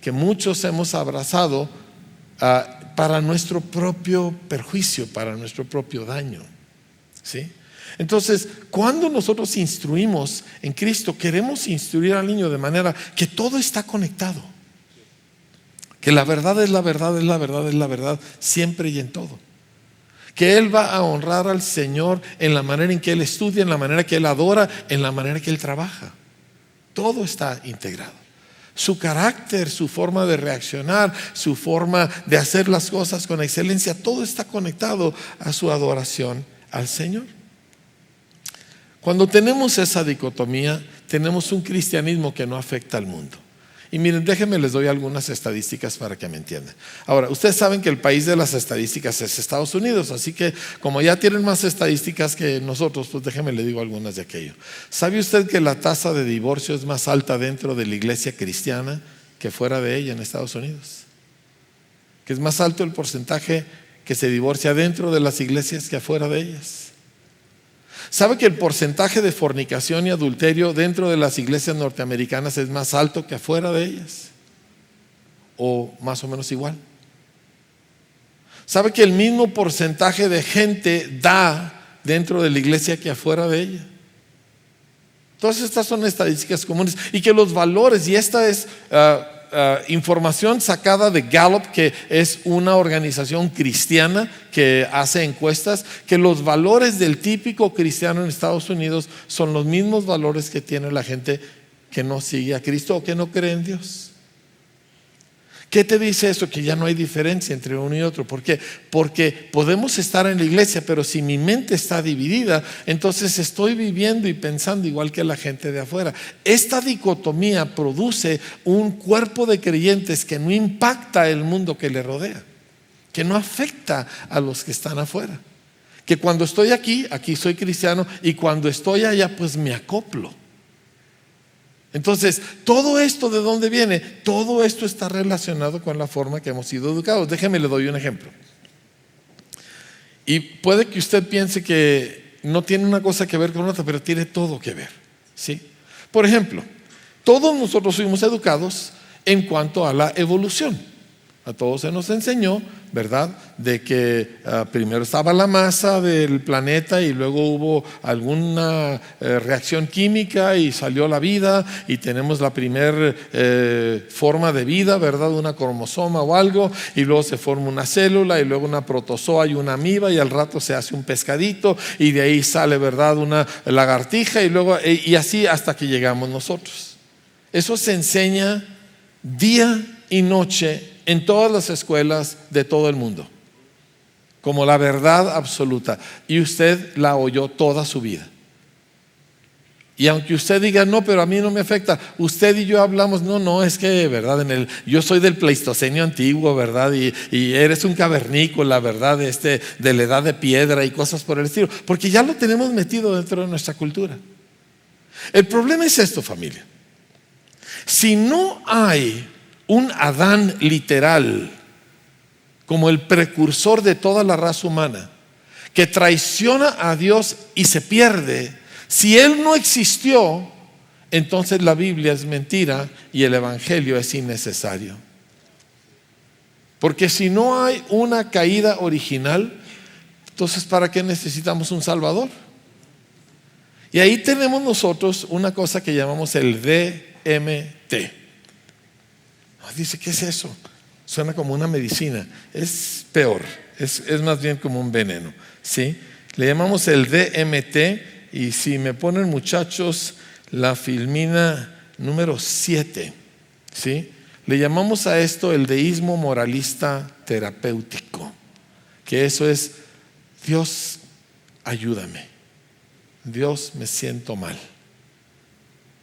A: que muchos hemos abrazado para nuestro propio perjuicio, para nuestro propio daño, ¿sí? Entonces, cuando nosotros instruimos en Cristo, queremos instruir al niño de manera que todo está conectado, que la verdad es la verdad, es la verdad, es la verdad, siempre y en todo. Que él va a honrar al Señor en la manera en que él estudia, en la manera que él adora, en la manera que él trabaja. Todo está integrado. Su carácter, su forma de reaccionar, su forma de hacer las cosas con excelencia, todo está conectado a su adoración al Señor. Cuando tenemos esa dicotomía, tenemos un cristianismo que no afecta al mundo. Y miren, déjenme les doy algunas estadísticas para que me entiendan. Ahora, ustedes saben que el país de las estadísticas es Estados Unidos, así que como ya tienen más estadísticas que nosotros, pues déjenme les digo algunas de aquello. ¿Sabe usted que la tasa de divorcio es más alta dentro de la iglesia cristiana que fuera de ella en Estados Unidos? Que es más alto el porcentaje que se divorcia dentro de las iglesias que afuera de ellas. ¿Sabe que el porcentaje de fornicación y adulterio dentro de las iglesias norteamericanas es más alto que afuera de ellas? ¿O más o menos igual? ¿Sabe que el mismo porcentaje de gente da dentro de la iglesia que afuera de ella? Todas estas son estadísticas comunes, y que los valores, y esta es información sacada de Gallup, que es una organización cristiana que hace encuestas, que los valores del típico cristiano en Estados Unidos son los mismos valores que tiene la gente que no sigue a Cristo o que no cree en Dios. ¿Qué te dice eso? Que ya no hay diferencia entre uno y otro. ¿Por qué? Porque podemos estar en la iglesia, pero si mi mente está dividida, entonces estoy viviendo y pensando igual que la gente de afuera. Esta dicotomía produce un cuerpo de creyentes que no impacta el mundo que le rodea, que no afecta a los que están afuera. Que cuando estoy aquí soy cristiano, y cuando estoy allá, pues me acoplo. Entonces, todo esto, ¿de dónde viene? Todo esto está relacionado con la forma que hemos sido educados. Déjeme, le doy un ejemplo. Y puede que usted piense que no tiene una cosa que ver con otra, pero tiene todo que ver, ¿sí? Por ejemplo, todos nosotros fuimos educados en cuanto a la evolución. A todos se nos enseñó, ¿verdad?, de que primero estaba la masa del planeta y luego hubo alguna reacción química y salió la vida y tenemos la primera forma de vida, ¿verdad?, una cromosoma o algo, y luego se forma una célula y luego una protozoa y una amiba, y al rato se hace un pescadito y de ahí sale, ¿verdad?, una lagartija, y luego y así hasta que llegamos nosotros. Eso se enseña día y noche en todas las escuelas de todo el mundo, como la verdad absoluta, y usted la oyó toda su vida. Y aunque usted diga, no, pero a mí no me afecta, usted y yo hablamos, no, es que, ¿verdad? Yo soy del Pleistoceno antiguo, ¿verdad? Y eres un cavernícola, ¿verdad? De la edad de piedra y cosas por el estilo, porque ya lo tenemos metido dentro de nuestra cultura. El problema es esto, familia. Si no hay un Adán literal, como el precursor de toda la raza humana, que traiciona a Dios y se pierde, si Él no existió, entonces la Biblia es mentira y el Evangelio es innecesario. Porque si no hay una caída original, entonces ¿para qué necesitamos un Salvador? Y ahí tenemos nosotros una cosa que llamamos el DMT. Dice, ¿qué es eso? Suena como una medicina. Es peor, es más bien como un veneno, ¿sí? Le llamamos el DMT, y si me ponen, muchachos, la filmina número 7, ¿sí? Le llamamos a esto el deísmo moralista terapéutico, que eso es: Dios, ayúdame, Dios, me siento mal,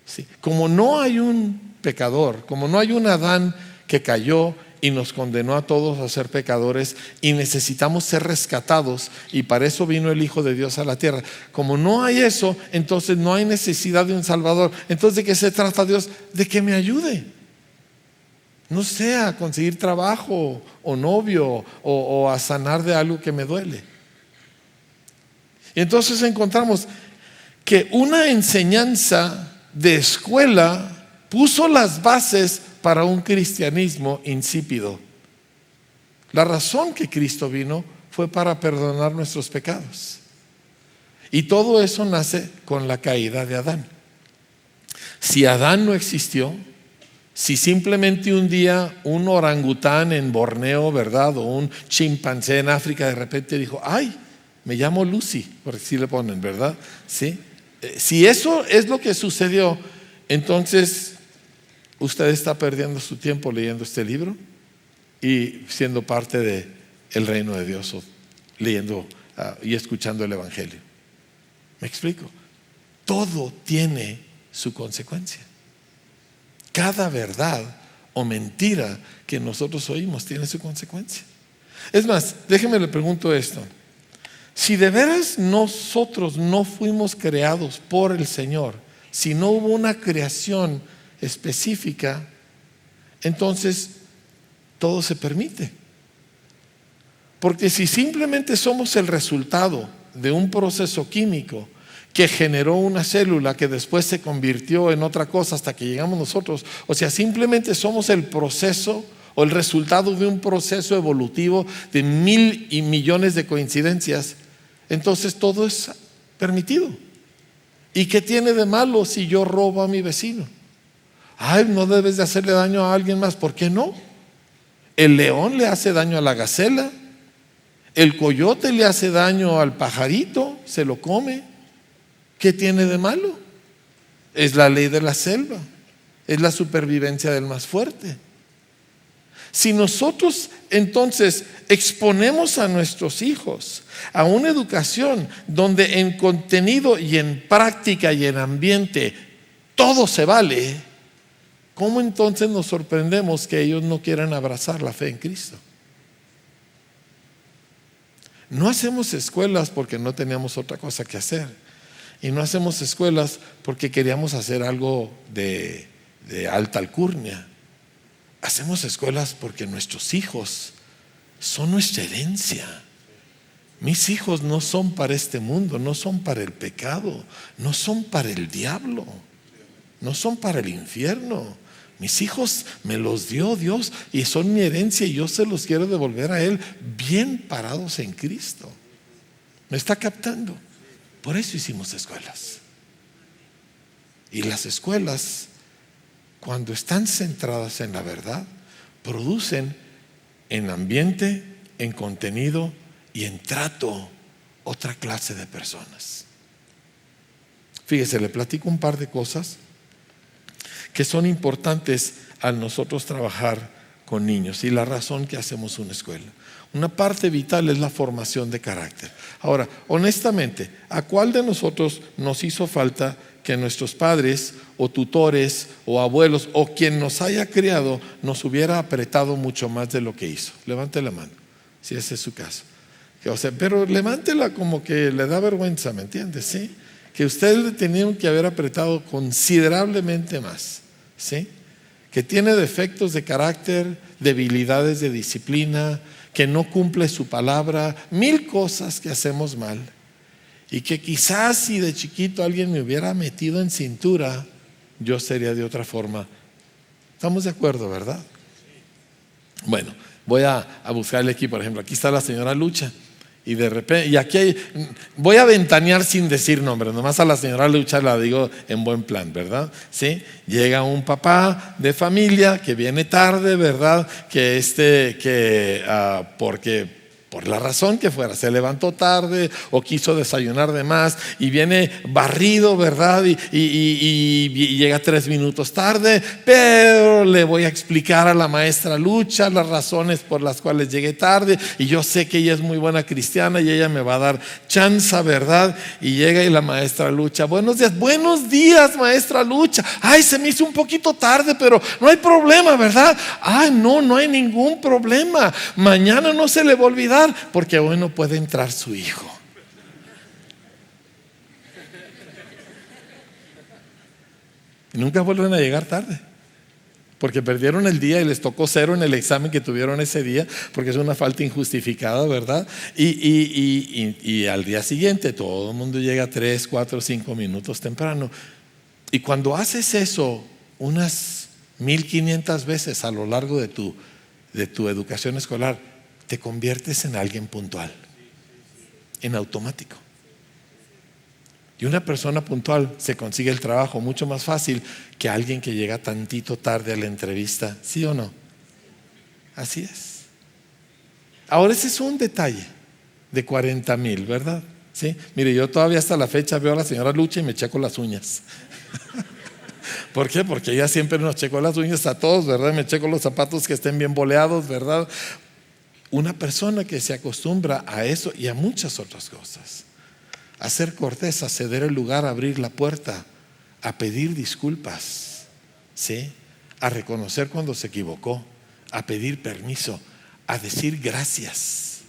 A: ¿sí? Como no hay un pecador, como no hay un Adán que cayó y nos condenó a todos a ser pecadores, y necesitamos ser rescatados, y para eso vino el Hijo de Dios a la tierra. Como no hay eso, entonces no hay necesidad de un Salvador. Entonces, ¿de qué se trata Dios? De que me ayude, no sé, a conseguir trabajo o novio, o a sanar de algo que me duele. Y entonces encontramos que una enseñanza de escuela puso las bases para un cristianismo insípido. La razón que Cristo vino fue para perdonar nuestros pecados, y todo eso nace con la caída de Adán. Si Adán no existió, si simplemente un día un orangután en Borneo, ¿verdad?, o un chimpancé en África de repente dijo, ay, me llamo Lucy, por así le ponen, ¿verdad? ¿Sí? Si eso es lo que sucedió, entonces usted está perdiendo su tiempo leyendo este libro y siendo parte del reino de Dios, o leyendo y escuchando el Evangelio. ¿Me explico? Todo tiene su consecuencia. Cada verdad o mentira que nosotros oímos tiene su consecuencia. Es más, déjeme le pregunto esto: si de veras nosotros no fuimos creados por el Señor, si no hubo una creación específica, entonces todo se permite. Porque si simplemente somos el resultado de un proceso químico que generó una célula que después se convirtió en otra cosa hasta que llegamos nosotros, o sea, simplemente somos el proceso o el resultado de un proceso evolutivo de 1,000 y millones de coincidencias, entonces todo es permitido. ¿Y qué tiene de malo si yo robo a mi vecino? Ay, no debes de hacerle daño a alguien más. ¿Por qué no? El león le hace daño a la gacela, el coyote le hace daño al pajarito, se lo come. ¿Qué tiene de malo? Es la ley de la selva, es la supervivencia del más fuerte. Si nosotros entonces exponemos a nuestros hijos a una educación donde en contenido y en práctica y en ambiente todo se vale, ¿cómo entonces nos sorprendemos que ellos no quieran abrazar la fe en Cristo? No hacemos escuelas porque no teníamos otra cosa que hacer. Y no hacemos escuelas porque queríamos hacer algo de alta alcurnia. Hacemos escuelas porque nuestros hijos son nuestra herencia. Mis hijos no son para este mundo, no son para el pecado, no son para el diablo, no son para el infierno. Mis hijos me los dio Dios y son mi herencia y yo se los quiero devolver a Él bien parados en Cristo. ¿Me está captando? Por eso hicimos escuelas. Y las escuelas, cuando están centradas en la verdad, producen en ambiente, en contenido y en trato otra clase de personas. Fíjese, le platico un par de cosas que son importantes al nosotros trabajar con niños y la razón que hacemos una escuela. Una parte vital es la formación de carácter. Ahora, honestamente, ¿a cuál de nosotros nos hizo falta que nuestros padres o tutores o abuelos o quien nos haya criado nos hubiera apretado mucho más de lo que hizo? Levante la mano, si ese es su caso. O sea, pero levántela como que le da vergüenza, ¿me entiendes? ¿Sí? Que ustedes le tenían que haber apretado considerablemente más, ¿sí? Que tiene defectos de carácter, debilidades de disciplina, que no cumple su palabra, mil cosas que hacemos mal. Y que quizás si de chiquito alguien me hubiera metido en cintura, yo sería de otra forma. ¿Estamos de acuerdo, verdad? Bueno, voy a buscarle aquí, por ejemplo, aquí está la señora Lucha. Y de repente, y aquí voy a ventanear sin decir nombre, nomás a la señora Lucha la digo en buen plan, ¿verdad? ¿Sí? Llega un papá de familia que viene tarde, ¿verdad? Porque por la razón que fuera, se levantó tarde o quiso desayunar de más y viene barrido, ¿verdad? Y llega 3 minutos tarde, pero le voy a explicar a la maestra Lucha las razones por las cuales llegué tarde y yo sé que ella es muy buena cristiana y ella me va a dar chance, ¿verdad? Y llega y la maestra Lucha, buenos días maestra Lucha, ay, se me hizo un poquito tarde, pero no hay problema, ¿verdad? Ay, no hay ningún problema, mañana no se le va a olvidar porque hoy no puede entrar su hijo. Y nunca vuelven a llegar tarde porque perdieron el día y les tocó 0 en el examen que tuvieron ese día, porque es una falta injustificada, ¿verdad? Y al día siguiente todo el mundo llega 3, 4, 5 minutos temprano. Y cuando haces eso unas 1500 veces a lo largo de tu educación escolar, te conviertes en alguien puntual, en automático. Y una persona puntual se consigue el trabajo mucho más fácil que alguien que llega tantito tarde a la entrevista, ¿sí o no? Así es. Ahora ese es un detalle de 40,000, ¿verdad? ¿Sí? Mire, yo todavía hasta la fecha veo a la señora Lucha y me checo las uñas. ¿Por qué? Porque ella siempre nos checó las uñas a todos, ¿verdad? Me checo los zapatos que estén bien boleados, ¿verdad? Una persona que se acostumbra a eso y a muchas otras cosas, a ser cortés, a ceder el lugar, a abrir la puerta, a pedir disculpas, ¿sí? A reconocer cuando se equivocó, a pedir permiso, a decir gracias.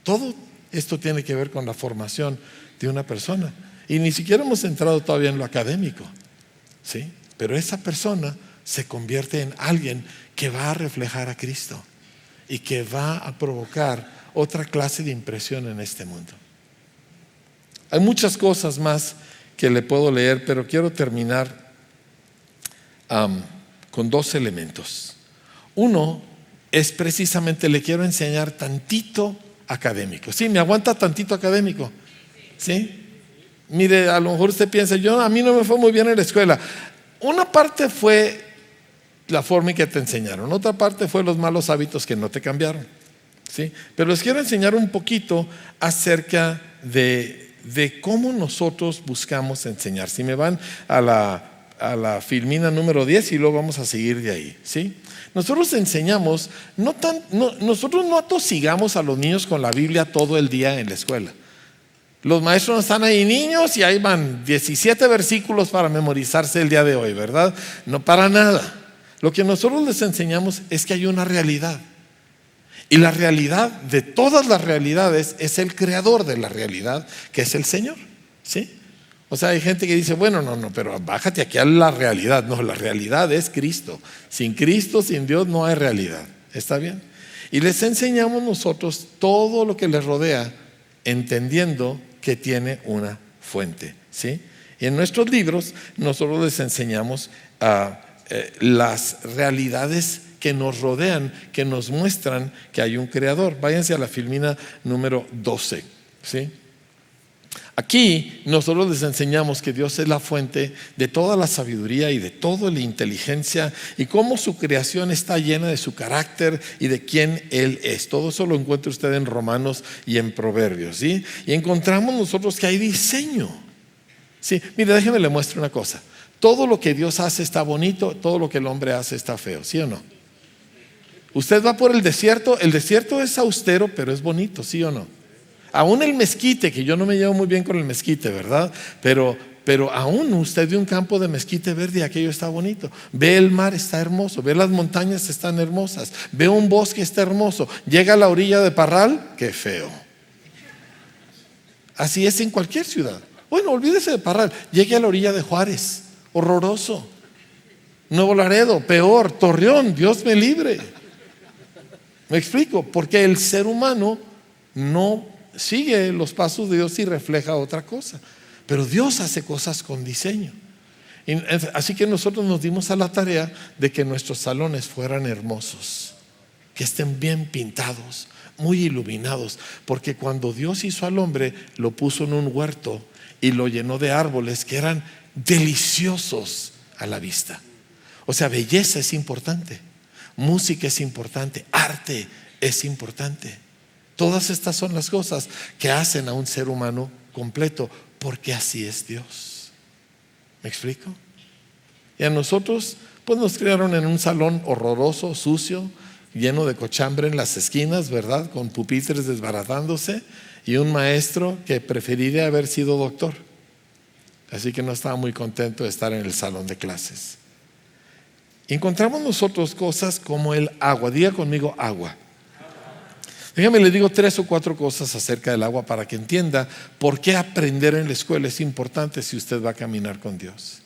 A: Todo esto tiene que ver con la formación de una persona. Y ni siquiera hemos entrado todavía en lo académico, ¿sí? Pero esa persona se convierte en alguien que va a reflejar a Cristo y que va a provocar otra clase de impresión en este mundo. Hay muchas cosas más que le puedo leer, pero quiero terminar con 2 elementos. Uno es precisamente, le quiero enseñar tantito académico. ¿Sí? ¿Me aguanta tantito académico? ¿Sí? Mire, a lo mejor usted piensa, a mí no me fue muy bien en la escuela. Una parte fue la forma en que te enseñaron, otra parte fue los malos hábitos que no te cambiaron, ¿sí? Pero les quiero enseñar un poquito acerca de cómo nosotros buscamos enseñar. Si me van a la filmina número 10 y luego vamos a seguir de ahí, ¿sí? Nosotros enseñamos, nosotros no atosigamos a los niños con la Biblia todo el día en la escuela. Los maestros están ahí, niños, y ahí van 17 versículos para memorizarse el día de hoy, ¿verdad? No, para nada. Lo que nosotros les enseñamos es que hay una realidad. Y la realidad de todas las realidades es el creador de la realidad, que es el Señor, ¿sí? O sea, hay gente que dice, bueno, no, pero bájate aquí a la realidad. No, la realidad es Cristo. Sin Cristo, sin Dios, no hay realidad. ¿Está bien? Y les enseñamos nosotros todo lo que les rodea, entendiendo que tiene una fuente, ¿sí? Y en nuestros libros, nosotros les enseñamos las realidades que nos rodean, que nos muestran que hay un creador. Váyanse a la filmina número 12, ¿sí? Aquí nosotros les enseñamos que Dios es la fuente de toda la sabiduría y de toda la inteligencia, y cómo su creación está llena de su carácter y de quién Él es. Todo eso lo encuentra usted en Romanos y en Proverbios, ¿sí? Y encontramos nosotros que hay diseño, ¿sí? Mire, déjeme le muestro una cosa. Todo lo que Dios hace está bonito, todo lo que el hombre hace está feo, ¿sí o no? Usted va por el desierto es austero, pero es bonito, ¿sí o no? Aún el mezquite, que yo no me llevo muy bien con el mezquite, ¿verdad? Pero aún usted ve un campo de mezquite verde y aquello está bonito. Ve el mar, está hermoso. Ve las montañas, están hermosas. Ve un bosque, está hermoso. Llega a la orilla de Parral, qué feo. Así es en cualquier ciudad. Bueno, olvídese de Parral. Llegue a la orilla de Juárez, horroroso. Nuevo Laredo, peor. Torreón, Dios me libre. ¿Me explico? Porque el ser humano no sigue los pasos de Dios y refleja otra cosa. Pero Dios hace cosas con diseño. Así que nosotros nos dimos a la tarea de que nuestros salones fueran hermosos, que estén bien pintados, muy iluminados, porque cuando Dios hizo al hombre, lo puso en un huerto y lo llenó de árboles que eran deliciosos a la vista. O sea, belleza es importante, música es importante, arte es importante. Todas estas son las cosas que hacen a un ser humano completo, porque así es Dios. ¿Me explico? Y a nosotros pues nos criaron en un salón horroroso, sucio, lleno de cochambre en las esquinas, ¿verdad? Con pupitres desbaratándose, y un maestro que preferiría haber sido doctor. Así que no estaba muy contento de estar en el salón de clases. Y encontramos nosotros cosas como el agua. Diga conmigo, agua. Déjame le digo 3 o 4 cosas acerca del agua para que entienda por qué aprender en la escuela es importante si usted va a caminar con Dios.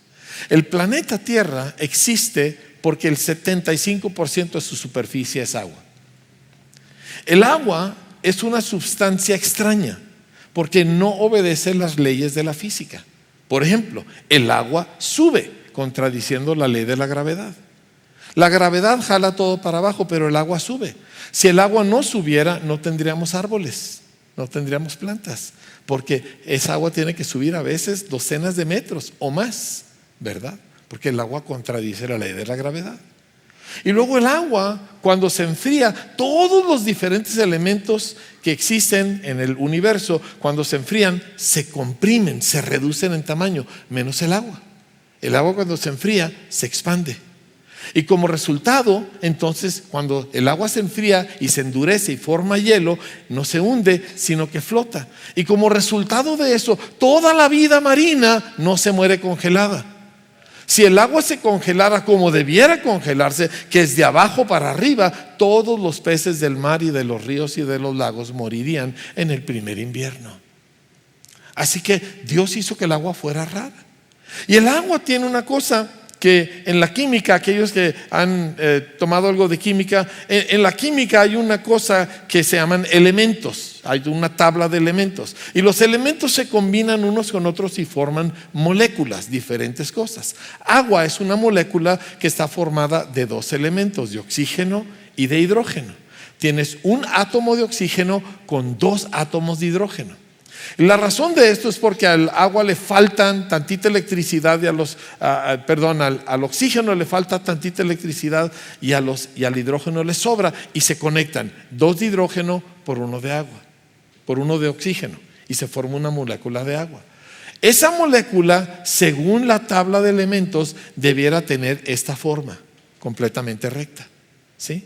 A: El planeta Tierra existe porque el 75% de su superficie es agua. El agua es una sustancia extraña porque no obedece las leyes de la física. Por ejemplo, el agua sube, contradiciendo la ley de la gravedad. La gravedad jala todo para abajo, pero el agua sube. Si el agua no subiera, no tendríamos árboles, no tendríamos plantas, porque esa agua tiene que subir a veces docenas de metros o más, ¿verdad? Porque el agua contradice la ley de la gravedad. Y luego el agua, cuando se enfría, todos los diferentes elementos que existen en el universo, cuando se enfrían, se comprimen, se reducen en tamaño, menos el agua. El agua, cuando se enfría, se expande. Y como resultado, entonces, cuando el agua se enfría y se endurece y forma hielo, no se hunde, sino que flota. Y como resultado de eso, toda la vida marina no se muere congelada. Si el agua se congelara como debiera congelarse, que es de abajo para arriba, todos los peces del mar y de los ríos y de los lagos morirían en el primer invierno. Así que Dios hizo que el agua fuera rara. Y el agua tiene una cosa que en la química, aquellos que han tomado algo de química, en la química hay una cosa que se llaman elementos. Hay una tabla de elementos y los elementos se combinan unos con otros y forman moléculas, diferentes cosas. Agua es una molécula que está formada de 2 elementos, de oxígeno y de hidrógeno. Tienes un átomo de oxígeno con 2 átomos de hidrógeno. La razón de esto es porque al agua le faltan tantita electricidad y al oxígeno le falta tantita electricidad y al hidrógeno le sobra, y se conectan 2 de hidrógeno por 1 de agua, por 1 de oxígeno, y se forma una molécula de agua. Esa molécula, según la tabla de elementos, debiera tener esta forma, completamente recta, ¿sí?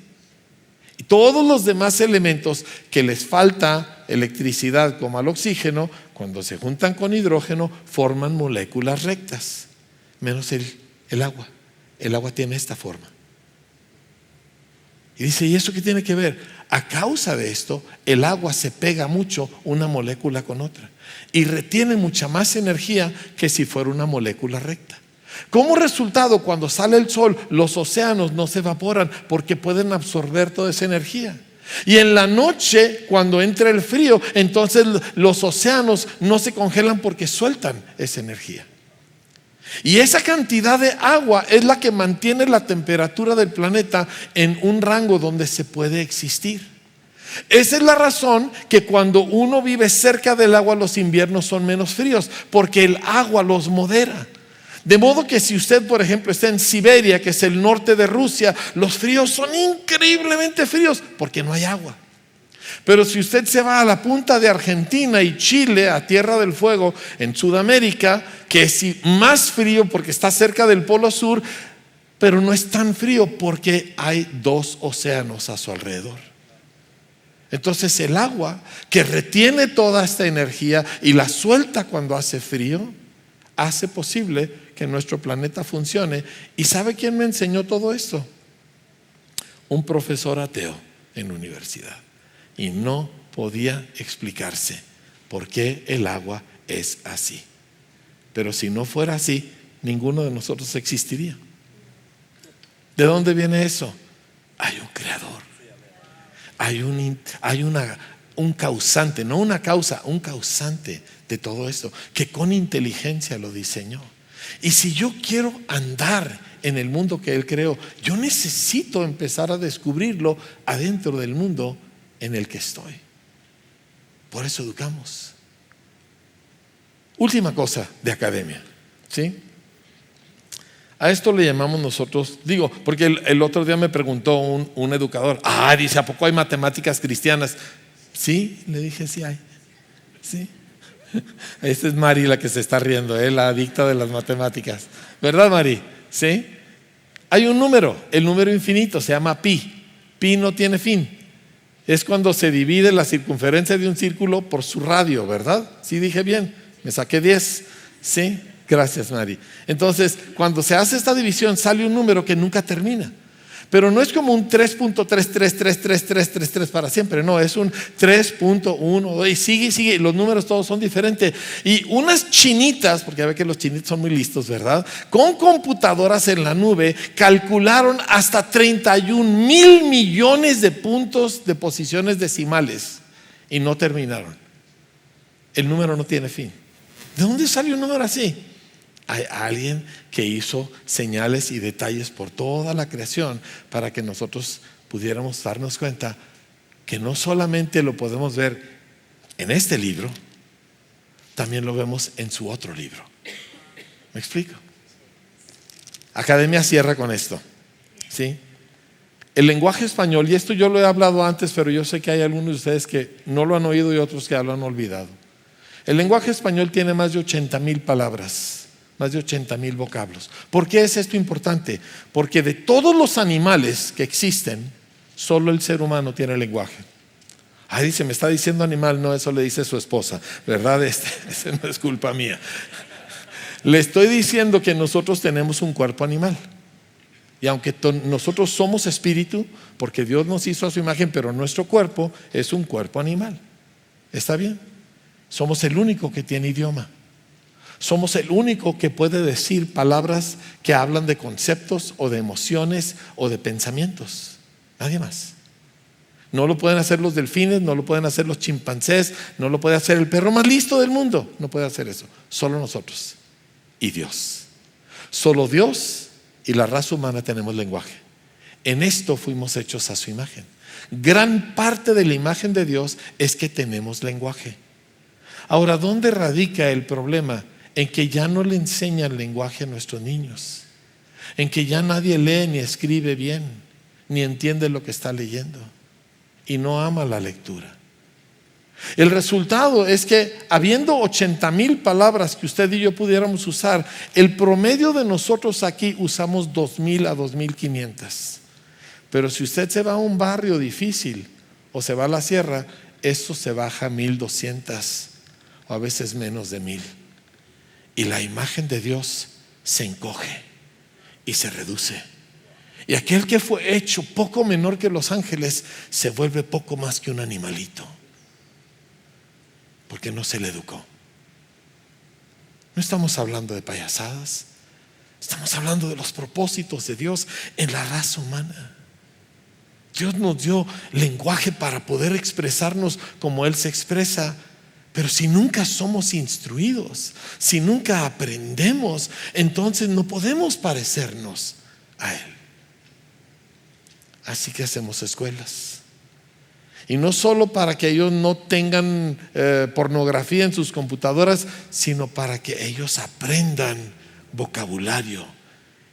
A: Y todos los demás elementos que les falta electricidad, como al oxígeno, cuando se juntan con hidrógeno, forman moléculas rectas, menos el agua. El agua tiene esta forma. Y dice, ¿y eso qué tiene que ver? A causa de esto, el agua se pega mucho una molécula con otra y retiene mucha más energía que si fuera una molécula recta. Como resultado, cuando sale el sol, los océanos no se evaporan porque pueden absorber toda esa energía. Y en la noche, cuando entra el frío, entonces los océanos no se congelan porque sueltan esa energía. Y esa cantidad de agua es la que mantiene la temperatura del planeta en un rango donde se puede existir. Esa es la razón que cuando uno vive cerca del agua, los inviernos son menos fríos, porque el agua los modera. De modo que si usted, por ejemplo, está en Siberia, que es el norte de Rusia, los fríos son increíblemente fríos porque no hay agua. Pero si usted se va a la punta de Argentina y Chile, a Tierra del Fuego, en Sudamérica, que es más frío porque está cerca del Polo Sur, pero no es tan frío porque hay 2 océanos a su alrededor. Entonces el agua, que retiene toda esta energía y la suelta cuando hace frío, hace posible que nuestro planeta funcione. ¿Y sabe quién me enseñó todo esto? Un profesor ateo en la universidad. Y no podía explicarse por qué el agua es así. Pero si no fuera así, ninguno de nosotros existiría. ¿De dónde viene eso? Hay un creador. Hay un causante, no una causa, un causante de todo esto, que con inteligencia lo diseñó. Y si yo quiero andar en el mundo que Él creó, yo necesito empezar a descubrirlo adentro del mundo en el que estoy. Por eso educamos. Última cosa de academia, ¿sí? A esto le llamamos nosotros, digo, porque el otro día me preguntó un educador, dice, ¿a poco hay matemáticas cristianas? Sí, le dije, sí hay. Sí. Esta es Mari la que se está riendo, la adicta de las matemáticas. ¿Verdad, Mari? Sí. Hay un número, el número infinito, se llama pi. Pi no tiene fin. Es cuando se divide la circunferencia de un círculo por su radio, ¿verdad? Sí, dije bien, me saqué 10. Sí, gracias, Mari. Entonces, cuando se hace esta división, sale un número que nunca termina. Pero no es como un 3.3333333 para siempre, no, es un 3.1 y sigue, los números todos son diferentes. Y unas chinitas, porque ya ve que los chinitos son muy listos, ¿verdad? Con computadoras en la nube calcularon hasta 31,000 millones de puntos de posiciones decimales y no terminaron. El número no tiene fin. ¿De dónde sale un número así? Hay alguien que hizo señales y detalles por toda la creación para que nosotros pudiéramos darnos cuenta que no solamente lo podemos ver en este libro, también lo vemos en su otro libro. ¿Me explico? Academia cierra con esto, ¿sí? El lenguaje español, y esto yo lo he hablado antes, pero yo sé que hay algunos de ustedes que no lo han oído y otros que lo han olvidado. El lenguaje español tiene más de 80,000 palabras. Más de 80,000 vocablos. ¿Por qué es esto importante? Porque de todos los animales que existen, solo el ser humano tiene lenguaje. Dice, me está diciendo animal. No, eso le dice su esposa, ¿verdad? Ese no es culpa mía. Le estoy diciendo que nosotros tenemos un cuerpo animal. Y aunque nosotros somos espíritu, porque Dios nos hizo a su imagen, pero nuestro cuerpo es un cuerpo animal. ¿Está bien? Somos el único que tiene idioma. Somos el único que puede decir palabras que hablan de conceptos o de emociones o de pensamientos. Nadie más. No lo pueden hacer los delfines, no lo pueden hacer los chimpancés, no lo puede hacer el perro más listo del mundo. No puede hacer eso. Solo nosotros y Dios. Solo Dios y la raza humana tenemos lenguaje. En esto fuimos hechos a su imagen. Gran parte de la imagen de Dios es que tenemos lenguaje. Ahora, ¿dónde radica el problema? En que ya no le enseñan lenguaje a nuestros niños, en que ya nadie lee ni escribe bien, ni entiende lo que está leyendo y no ama la lectura. El resultado es que, habiendo 80,000 palabras que usted y yo pudiéramos usar, el promedio de nosotros aquí usamos 2,000 a 2,500. Pero si usted se va a un barrio difícil o se va a la sierra, eso se baja a 1,200 o a veces menos de 1,000. Y la imagen de Dios se encoge y se reduce. Y aquel que fue hecho poco menor que los ángeles se vuelve poco más que un animalito, porque no se le educó. No estamos hablando de payasadas, estamos hablando de los propósitos de Dios en la raza humana. Dios nos dio lenguaje para poder expresarnos como Él se expresa, pero si nunca somos instruidos, si nunca aprendemos, entonces no podemos parecernos a Él. Así que hacemos escuelas. Y no solo para que ellos no tengan pornografía en sus computadoras, sino para que ellos aprendan vocabulario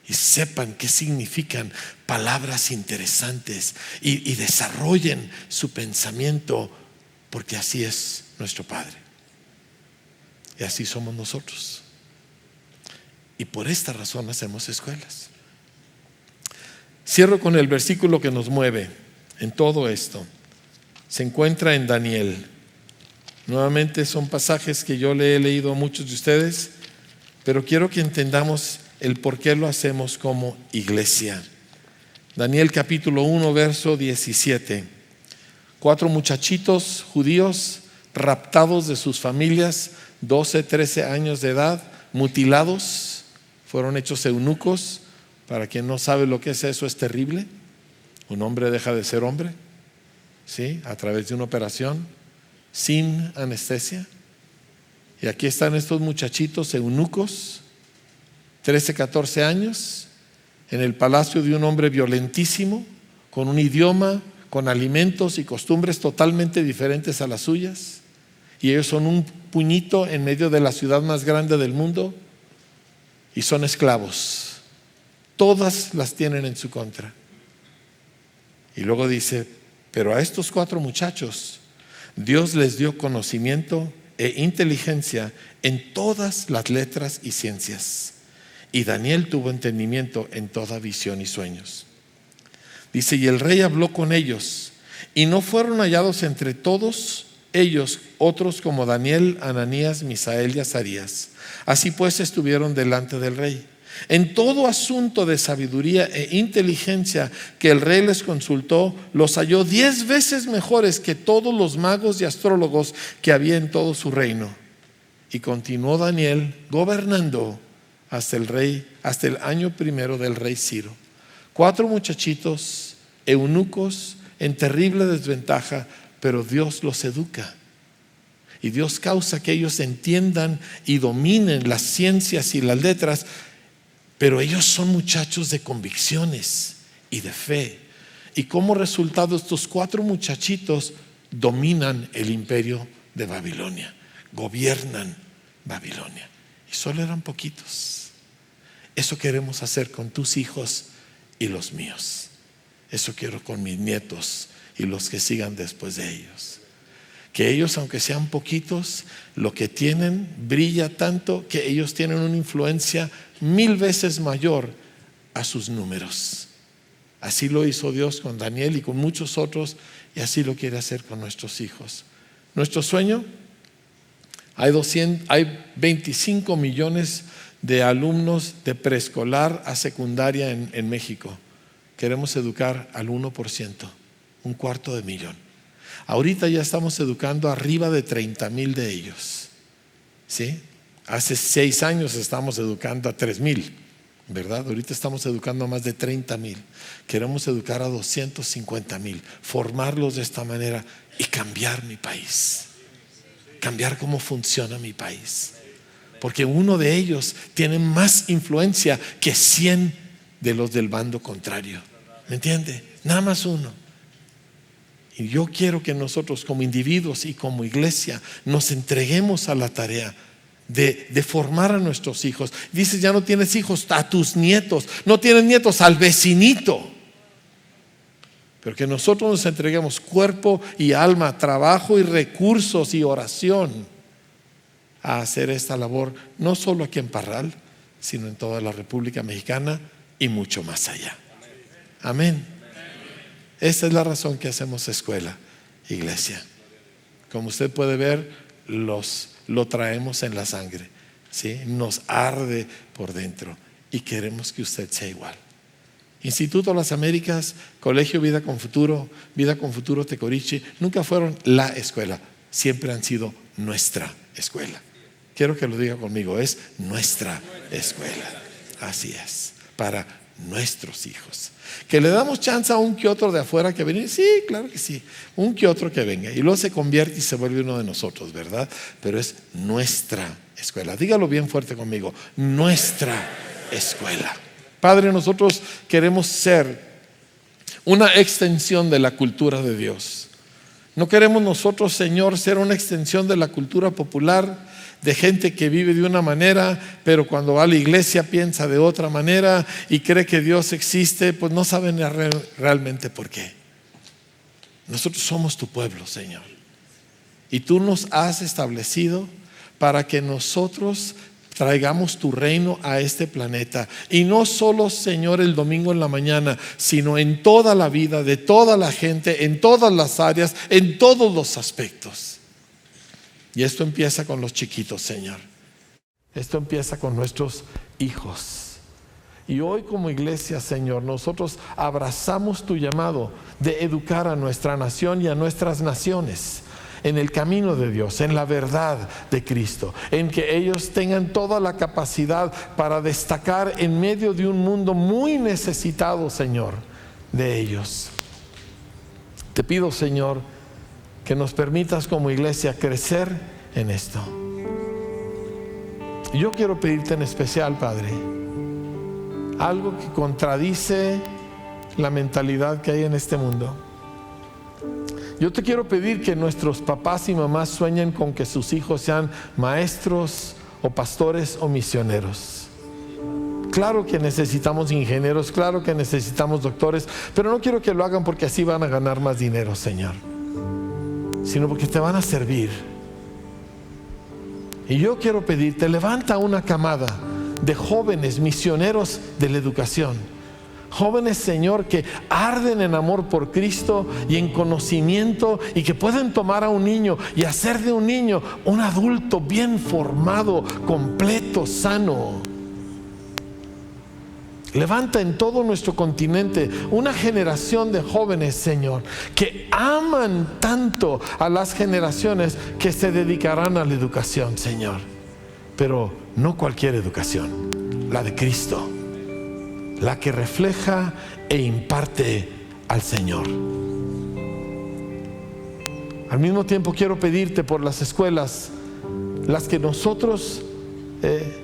A: y sepan qué significan palabras interesantes y desarrollen su pensamiento, porque así es nuestro Padre. Y así somos nosotros. Y por esta razón hacemos escuelas. Cierro con el versículo que nos mueve en todo esto. Se encuentra en Daniel. Nuevamente son pasajes que yo le he leído a muchos de ustedes, pero quiero que entendamos el por qué lo hacemos como iglesia. Daniel capítulo 1, verso 17. 4 muchachitos judíos raptados de sus familias, 12, 13 años de edad, mutilados, fueron hechos eunucos. Para quien no sabe lo que es eso, es terrible. Un hombre deja de ser hombre, ¿sí? A través de una operación sin anestesia. Y aquí están estos muchachitos eunucos, 13, 14 años, en el palacio de un hombre violentísimo, con un idioma, con alimentos y costumbres totalmente diferentes a las suyas. Y ellos son un puñito en medio de la ciudad más grande del mundo y son esclavos. Todas las tienen en su contra. Y luego dice: pero a estos 4 muchachos Dios les dio conocimiento e inteligencia en todas las letras y ciencias. Y Daniel tuvo entendimiento en toda visión y sueños. Dice: y el rey habló con ellos, y no fueron hallados entre todos ellos otros como Daniel, Ananías, Misael y Azarías. Así pues estuvieron delante del rey. En todo asunto de sabiduría e inteligencia que el rey les consultó, los halló 10 veces mejores que todos los magos y astrólogos que había en todo su reino. Y continuó Daniel gobernando hasta el año primero del rey Ciro. 4 muchachitos eunucos en terrible desventaja, pero Dios los educa. Y Dios causa que ellos entiendan y dominen las ciencias y las letras. Pero ellos son muchachos de convicciones y de fe. Y como resultado, estos 4 muchachitos dominan el imperio de Babilonia, gobiernan Babilonia. Y solo eran poquitos. Eso queremos hacer con tus hijos y los míos. Eso quiero con mis nietos y los que sigan después de ellos. Que ellos, aunque sean poquitos, lo que tienen brilla tanto que ellos tienen una influencia 1000 veces mayor a sus números. Así lo hizo Dios con Daniel y con muchos otros, y así lo quiere hacer con nuestros hijos. Nuestro sueño: hay 25 millones de alumnos de preescolar a secundaria en México. Queremos educar al 1%, 250,000. Ahorita ya estamos educando arriba de 30,000 de ellos, ¿sí? Hace 6 años estamos educando a 3,000, ¿verdad? Ahorita estamos educando a más de 30,000. Queremos educar a 250,000, formarlos de esta manera y cambiar mi país, cambiar cómo funciona mi país. Porque uno de ellos tiene más influencia que 100 de los del bando contrario. ¿Me entiende? Nada más uno. Y yo quiero que nosotros como individuos y como iglesia nos entreguemos a la tarea de formar a nuestros hijos. Dices: ya no tienes hijos, a tus nietos. No tienes nietos, al vecinito. pero que nosotros nos entreguemos cuerpo y alma, trabajo y recursos y oración a hacer esta labor, no solo aquí en Parral, sino en toda la República Mexicana y mucho más allá. Amén. Esa es la razón que hacemos escuela, iglesia. Como usted puede ver, lo traemos en la sangre, ¿sí? Nos arde por dentro y queremos que usted sea igual. Instituto Las Américas, Colegio Vida con Futuro Tecorichi, nunca fueron la escuela, siempre han sido nuestra escuela. Quiero que lo diga conmigo, es nuestra escuela. Así es, para nuestros hijos. Que le damos chance a un que otro de afuera que venga, sí, claro que sí, un que otro que venga y luego se convierte y se vuelve uno de nosotros, ¿verdad? Pero es nuestra escuela. Dígalo bien fuerte conmigo, nuestra escuela. Padre, nosotros queremos ser una extensión de la cultura de Dios. No queremos nosotros, Señor, ser una extensión de la cultura popular, de gente que vive de una manera, pero cuando va a la iglesia piensa de otra manera y cree que Dios existe, pues no saben realmente por qué. Nosotros somos tu pueblo, Señor, y tú nos has establecido para que nosotros traigamos tu reino a este planeta, y no solo, Señor, el domingo en la mañana, sino en toda la vida de toda la gente, en todas las áreas, en todos los aspectos. Y esto empieza con los chiquitos, Señor. Esto empieza con nuestros hijos. Y hoy como iglesia, Señor, nosotros abrazamos tu llamado de educar a nuestra nación y a nuestras naciones en el camino de Dios, en la verdad de Cristo, en que ellos tengan toda la capacidad para destacar en medio de un mundo muy necesitado, Señor, de ellos. Te pido, Señor, que nos permitas como iglesia crecer en esto. Yo quiero pedirte en especial, Padre, algo que contradice la mentalidad que hay en este mundo. Yo te quiero pedir que nuestros papás y mamás sueñen con que sus hijos sean maestros o pastores o misioneros. Claro que necesitamos ingenieros, claro que necesitamos doctores, pero no quiero que lo hagan porque así van a ganar más dinero, Señor, sino porque te van a servir. Y yo quiero pedirte, levanta una camada de jóvenes misioneros de la educación. Jóvenes, Señor, que arden en amor por Cristo y en conocimiento, y que pueden tomar a un niño y hacer de un niño un adulto bien formado, completo, sano. Levanta en todo nuestro continente una generación de jóvenes, Señor, que aman tanto a las generaciones que se dedicarán a la educación, Señor. Pero no cualquier educación, la de Cristo, la que refleja e imparte al Señor. Al mismo tiempo quiero pedirte por las escuelas, las que nosotros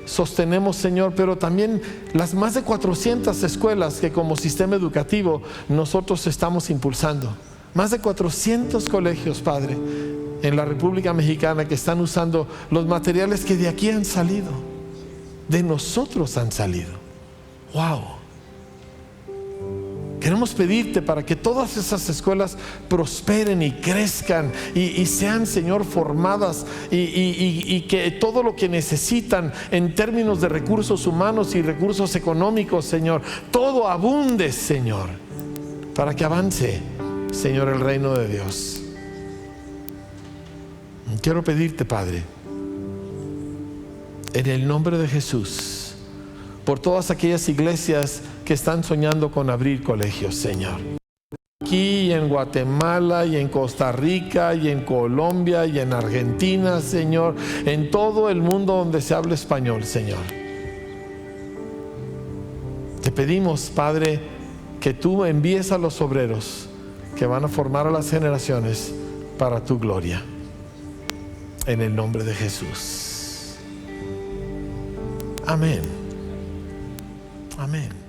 A: sostenemos, Señor, pero también las más de 400 escuelas que como sistema educativo nosotros estamos impulsando. Más de 400 colegios, Padre, en la República Mexicana, que están usando los materiales que de aquí han salido, de nosotros han salido. ¡Wow! Queremos pedirte para que todas esas escuelas prosperen y crezcan y sean, Señor, formadas, y que todo lo que necesitan en términos de recursos humanos y recursos económicos, Señor, todo abunde, Señor, para que avance, Señor, el reino de Dios. Quiero pedirte, Padre, en el nombre de Jesús, por todas aquellas iglesias que están soñando con abrir colegios, Señor. Aquí en Guatemala y en Costa Rica y en Colombia y en Argentina, Señor, en todo el mundo donde se habla español, Señor. Te pedimos, Padre, que tú envíes a los obreros que van a formar a las generaciones para tu gloria. En el nombre de Jesús. Amén. Amén.